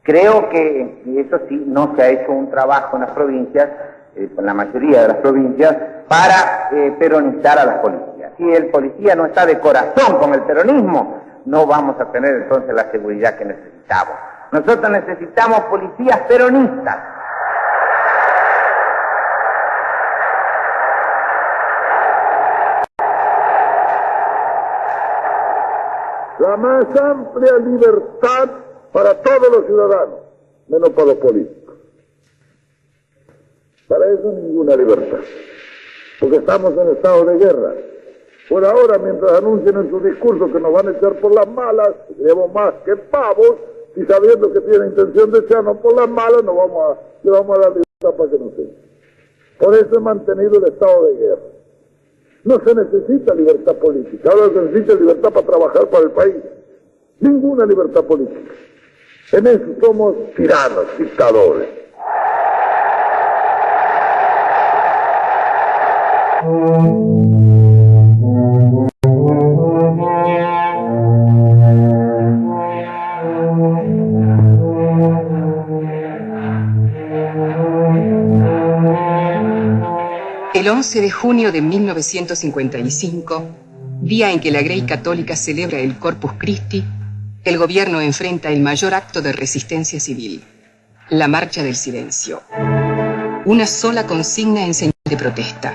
Creo que eso sí, no se ha hecho un trabajo en las provincias, en la mayoría de las provincias, para peronizar a las policías. Si el policía no está de corazón con el peronismo, no vamos a tener entonces la seguridad que necesitamos. Nosotros necesitamos policías peronistas. La más amplia libertad para todos los ciudadanos, menos para los políticos. Para eso ninguna libertad, porque estamos en estado de guerra. Por ahora, mientras anuncien en sus discursos que nos van a echar por las malas, llevamos más que pavos, y sabiendo que tienen intención de echarnos por las malas, le vamos a dar libertad para que nos echen. Por eso he mantenido el estado de guerra. No se necesita libertad política, ahora se necesita libertad para trabajar para el país. Ninguna libertad política. En eso somos tiranos, dictadores. El 11 de junio de 1955, día en que la Grey Católica celebra el Corpus Christi, el gobierno enfrenta el mayor acto de resistencia civil, la Marcha del Silencio. Una sola consigna en señal de protesta: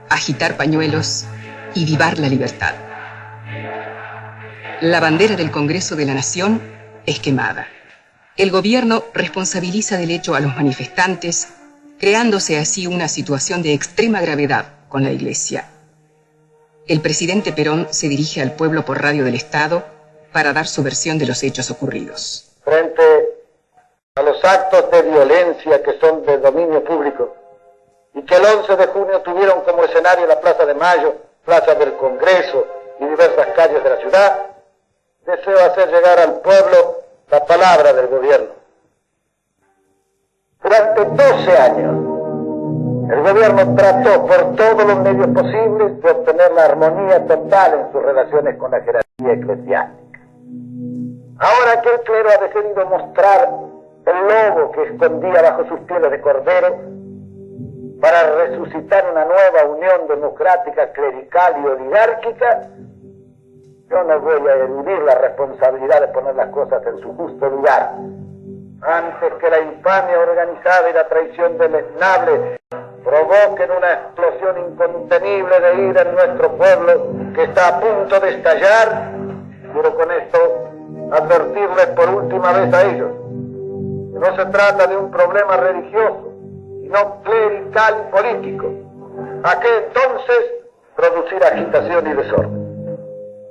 agitar pañuelos y vivar la libertad. La bandera del Congreso de la Nación es quemada. El gobierno responsabiliza del hecho a los manifestantes, creándose así una situación de extrema gravedad con la Iglesia. El presidente Perón se dirige al pueblo por radio del Estado para dar su versión de los hechos ocurridos. Frente a los actos de violencia que son de dominio público y que el 11 de junio tuvieron como escenario la Plaza de Mayo, Plaza del Congreso y diversas calles de la ciudad, deseo hacer llegar al pueblo la palabra del gobierno. Durante 12 años, el gobierno trató por todos los medios posibles de obtener la armonía total en sus relaciones con la jerarquía eclesiástica. Ahora que el clero ha decidido mostrar el lobo que escondía bajo sus pieles de cordero para resucitar una nueva unión democrática, clerical y oligárquica, yo no voy a eludir la responsabilidad de poner las cosas en su justo lugar. Antes que la infamia organizada y la traición deleznable provoquen una explosión incontenible de ira en nuestro pueblo que está a punto de estallar, quiero con esto advertirles por última vez a ellos que no se trata de un problema religioso, sino clerical y político. ¿A qué entonces producir agitación y desorden?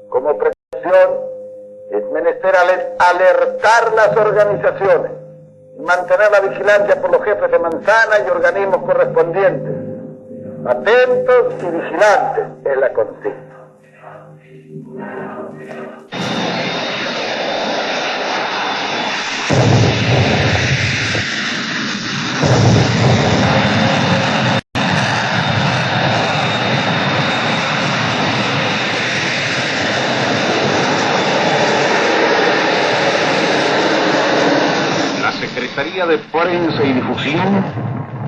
Como precaución, es menester alertar las organizaciones y mantener la vigilancia por los jefes de manzana y organismos correspondientes. Atentos y vigilantes es la consigna. Secretaría de Prensa y Difusión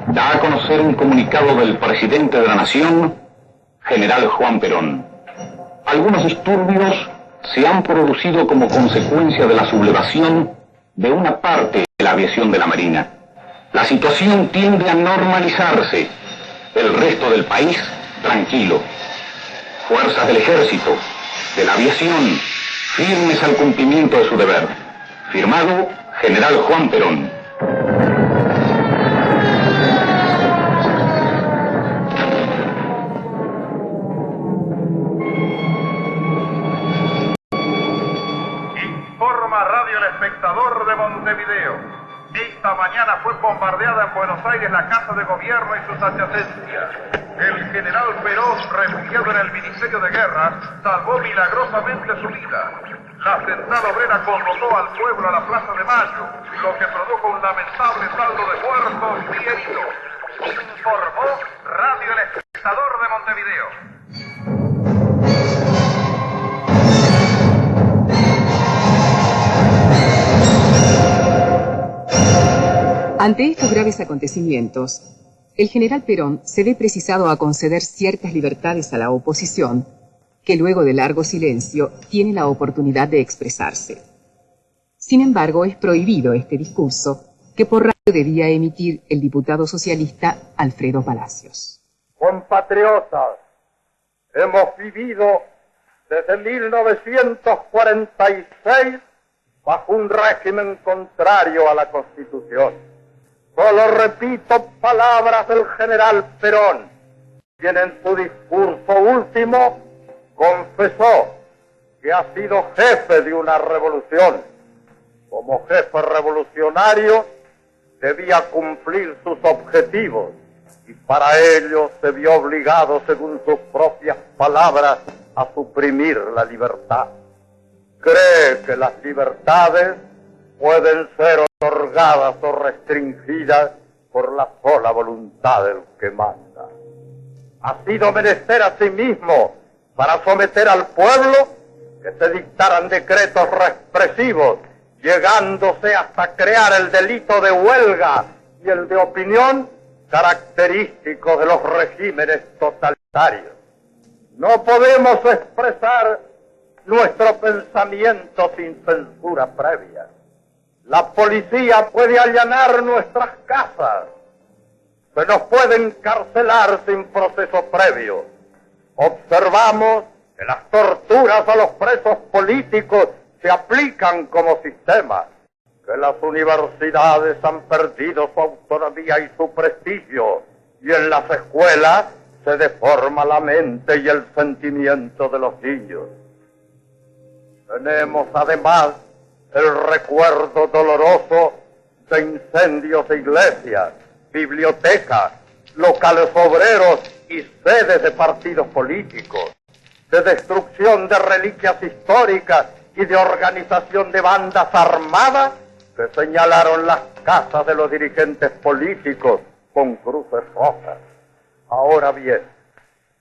da a conocer un comunicado del presidente de la Nación, general Juan Perón. Algunos disturbios se han producido como consecuencia de la sublevación de una parte de la aviación de la Marina. La situación tiende a normalizarse. El resto del país, tranquilo. Fuerzas del Ejército, de la aviación, firmes al cumplimiento de su deber. Firmado, general Juan Perón. Informa Radio El Espectador de Montevideo. Esta mañana fue bombardeada en Buenos Aires la Casa de Gobierno y sus adyacencias. El general Perón, refugiado en el Ministerio de Guerra, salvó milagrosamente su vida. La central obrera convocó al pueblo a la Plaza de Mayo, lo que produjo un lamentable saldo de muertos y heridos. Informó Radio El Espectador de Montevideo. Ante estos graves acontecimientos, el general Perón se ve precisado a conceder ciertas libertades a la oposición, que luego de largo silencio tiene la oportunidad de expresarse. Sin embargo, es prohibido este discurso que por radio debía emitir el diputado socialista Alfredo Palacios. Compatriotas, hemos vivido desde 1946 bajo un régimen contrario a la Constitución. Solo repito palabras del general Perón, quien en su discurso último confesó que ha sido jefe de una revolución. Como jefe revolucionario debía cumplir sus objetivos y para ello se vio obligado, según sus propias palabras, a suprimir la libertad. Cree que las libertades pueden ser otorgadas o restringidas por la sola voluntad del que manda. Ha sido menester a sí mismo para someter al pueblo que se dictaran decretos represivos, llegándose hasta crear el delito de huelga y el de opinión, característico de los regímenes totalitarios. No podemos expresar nuestro pensamiento sin censura previa. La policía puede allanar nuestras casas, se nos puede encarcelar sin proceso previo. Observamos que las torturas a los presos políticos se aplican como sistema, que las universidades han perdido su autonomía y su prestigio, y en las escuelas se deforma la mente y el sentimiento de los niños. Tenemos además el recuerdo doloroso de incendios de iglesias, bibliotecas, locales obreros y sedes de partidos políticos, de destrucción de reliquias históricas y de organización de bandas armadas que señalaron las casas de los dirigentes políticos con cruces rojas. Ahora bien,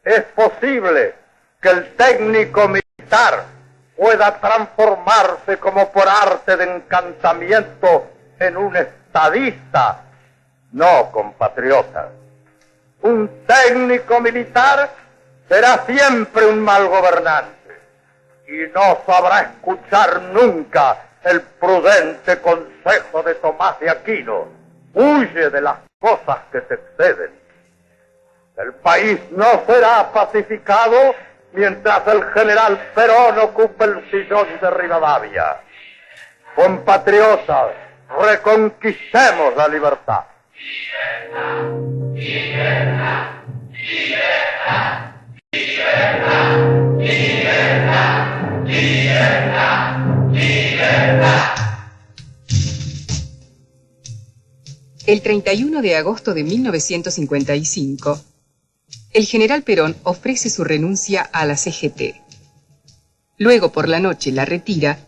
es posible que el técnico militar pueda transformarse como por arte de encantamiento en un estadista. No, compatriotas. Un técnico militar será siempre un mal gobernante y no sabrá escuchar nunca el prudente consejo de Tomás de Aquino. Huye de las cosas que te exceden. El país no será pacificado mientras el general Perón ocupe el sillón de Rivadavia. Compatriotas, reconquistemos la libertad. Libertad, libertad, libertad, libertad, libertad, libertad, libertad. El 31 de agosto de 1955, el general Perón ofrece su renuncia a la CGT. Luego, por la noche, la retira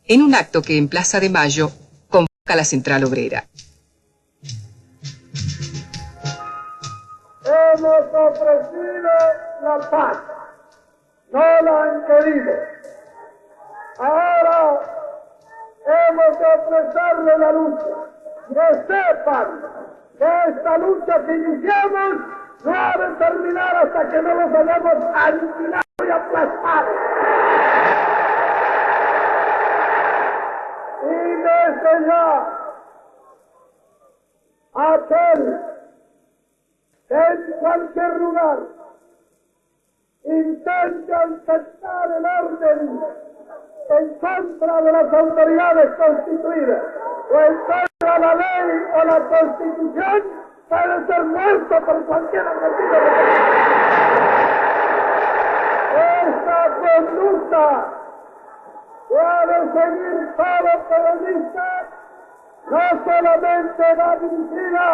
en un acto que en Plaza de Mayo convoca a la Central Obrera. Hemos ofrecido la paz, no la han querido. Ahora hemos de ofrecerle la lucha. Que sepan que esta lucha que iniciamos no ha de terminar hasta que no los hayamos aniquilado y aplastado. Y desde ya, aquel que en cualquier lugar intente aceptar el orden en contra de las autoridades constituidas o en contra de la ley o la Constitución, puede ser muerto por cualquier objetivo. Esta conducta puede seguir todo peronista, no solamente va dirigida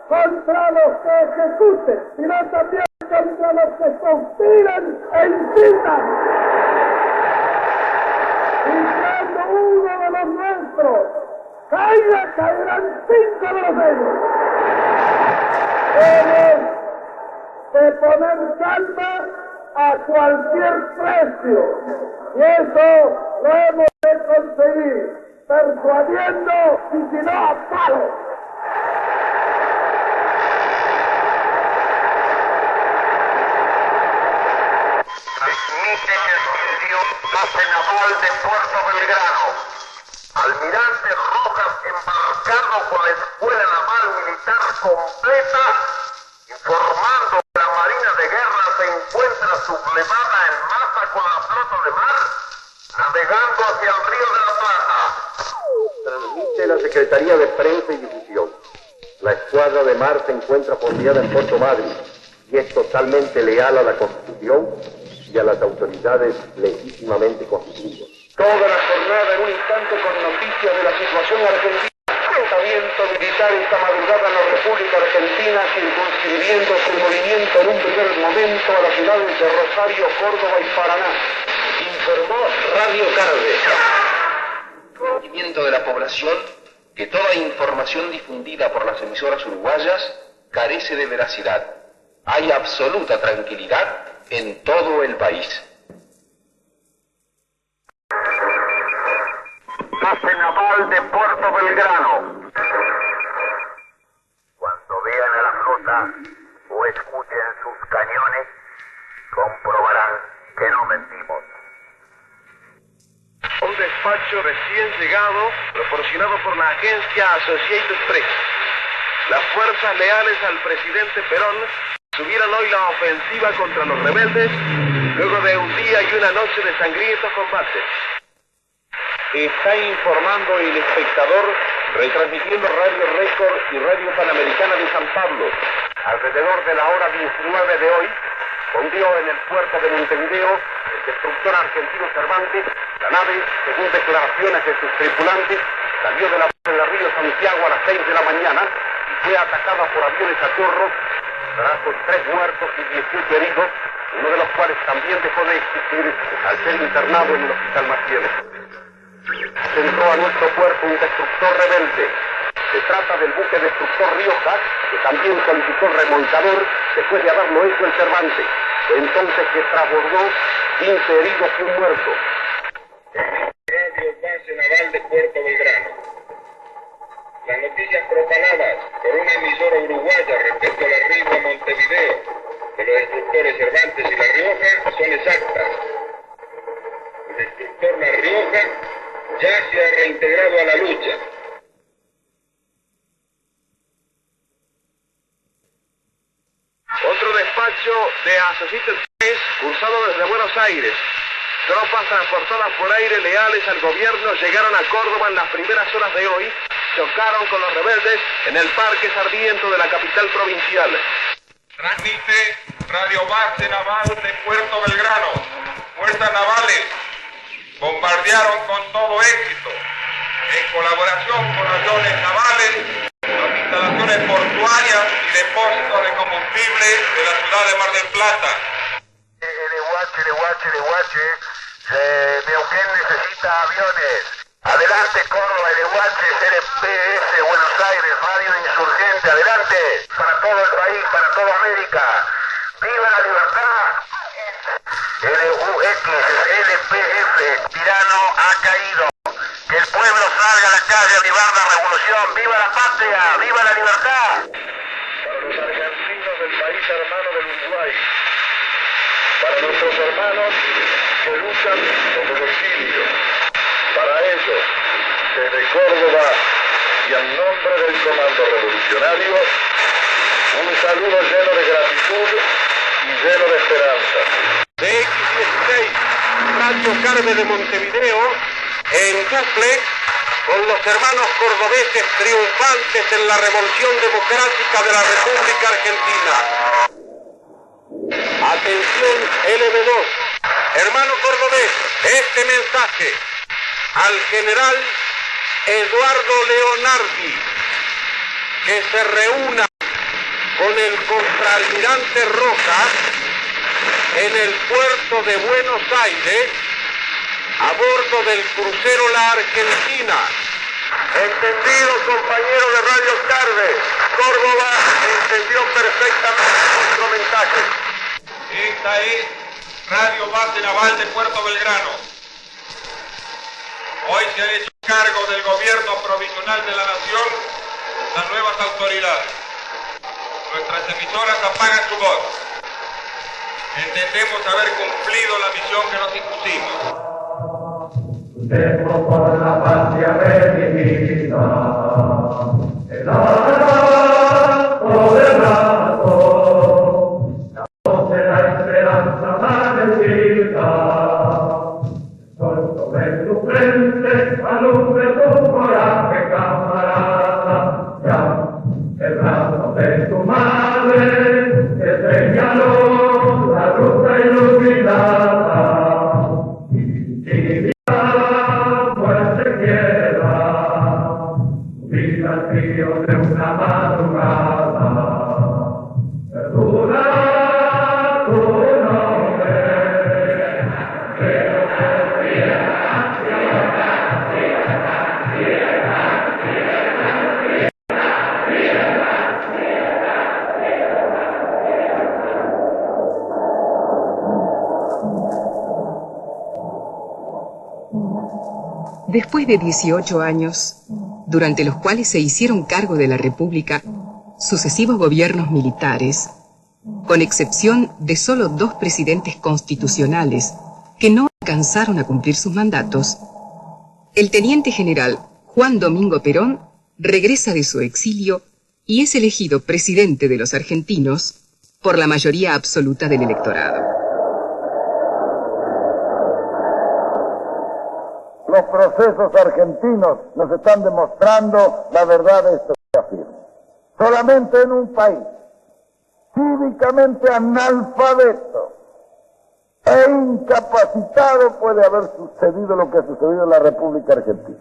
contra los que ejecuten, sino también contra los que conspiran e incitan. Y cuando uno de los nuestros caiga, caerán 5 de los ellos. Hemos de poner calma a cualquier precio. Y eso lo hemos de conseguir persuadiendo y si no a palos. transmite el sitio base naval de Puerto Belgrano. Almirante Rojas, embarcado con la escuela naval militar completa, informando que la Marina de Guerra se encuentra sublevada en masa con la flota de mar, navegando hacia el Río de la Plata. Transmite la Secretaría de Prensa y Difusión. La escuadra de mar se encuentra fondeada en Puerto Madryn y es totalmente leal a la Constitución y a las autoridades legítimamente constituidas. Toda la jornada en un instante con noticias de la situación argentina. Enfrentamiento militar esta madrugada en la República Argentina, circunscribiéndose el movimiento en un primer momento a las ciudades de Rosario, Córdoba y Paraná. Informó Radio Carve. Conocimiento de la población que toda información difundida por las emisoras uruguayas carece de veracidad. Hay absoluta tranquilidad en todo el país. Base naval de Puerto Belgrano. Cuando vean a la flota o escuchen sus cañones, comprobarán que no mentimos. Un despacho recién llegado, proporcionado por la agencia Associated Press. Las fuerzas leales al presidente Perón subieron hoy la ofensiva contra los rebeldes, luego de un día y una noche de sangrientos combates. Está informando El Espectador, retransmitiendo Radio Récord y Radio Panamericana de San Pablo. Alrededor de la hora 19 de hoy, hundió en el puerto de Montevideo el destructor argentino Cervantes. La nave, según declaraciones de sus tripulantes, salió de la base del río Santiago a las 6 de la mañana y fue atacada por aviones a chorro, trajo 3 muertos y 18 heridos, uno de los cuales también dejó de existir al ser internado en el Hospital Maciel. Entró a nuestro puerto un destructor rebelde. Se trata del buque destructor Rioja, que también solicitó remolcador después de haberlo hecho el Cervantes. Fue entonces que transbordó 15 heridos y un muerto. Radio Base Naval de Puerto Belgrano. Las noticias propaladas por una emisora uruguaya respecto al arribo a Montevideo de los destructores Cervantes y La Rioja son exactas. El destructor La Rioja ya se ha reintegrado a la lucha. Otro despacho de Associated Press, cursado desde Buenos Aires. Tropas transportadas por aire leales al gobierno llegaron a Córdoba en las primeras horas de hoy, chocaron con los rebeldes en el Parque Sarmiento de la capital provincial. Transmite Radio Base Naval de Puerto Belgrano. Fuerzas navales bombardearon con todo éxito, en colaboración con aviones navales, las instalaciones portuarias y depósitos de combustible de la ciudad de Mar del Plata. Neuquén necesita aviones. Adelante, Córdoba, Elehuache, CRPS, Buenos Aires, Radio Insurgente, adelante, para todo el país, para toda América. ¡Viva la libertad! LUX, LPF, tirano ha caído. Que el pueblo salga a la calle a avivar la revolución. ¡Viva la patria! ¡Viva la libertad! Para los argentinos del país hermano del Uruguay, para nuestros hermanos que luchan por el exilio, para ellos, desde Córdoba y en nombre del Comando Revolucionario, un saludo lleno de gratitud y lleno de esperanza. DX16, Radio Carve de Montevideo, en duplex con los hermanos cordobeses triunfantes en la Revolución Democrática de la República Argentina. Atención LB2, hermano cordobés, este mensaje al general Eduardo Leonardi, que se reúna con el contraalmirante Rojas en el puerto de Buenos Aires a bordo del crucero La Argentina. Entendido, compañero de Radio Carve. Córdoba entendió perfectamente nuestro mensaje. Esta es Radio Base Naval de Puerto Belgrano. Hoy se ha hecho cargo del gobierno provisional de la nación las nuevas autoridades. Nuestras emisoras apagan su voz. Entendemos haber cumplido cumplido la misión que nos impusimos. Luchemos por la patria redimida, el abrazo del brazo, la voz de la esperanza amanecida, el sol sobre tu frente, alumbre tu coraje, camarada, ya, el brazo de tu madre, que señaló la ruta iluminada, y muerte quiera, vida al frío de una madrugada, perdura tu nombre, pero que Después de 18 años, durante los cuales se hicieron cargo de la República sucesivos gobiernos militares, con excepción de solo 2 presidentes constitucionales que no alcanzaron a cumplir sus mandatos, el teniente general Juan Domingo Perón regresa de su exilio y es elegido presidente de los argentinos por la mayoría absoluta del electorado. Los procesos argentinos nos están demostrando la verdad de esto que afirmo. Solamente en un país cívicamente analfabeto e incapacitado puede haber sucedido lo que ha sucedido en la República Argentina.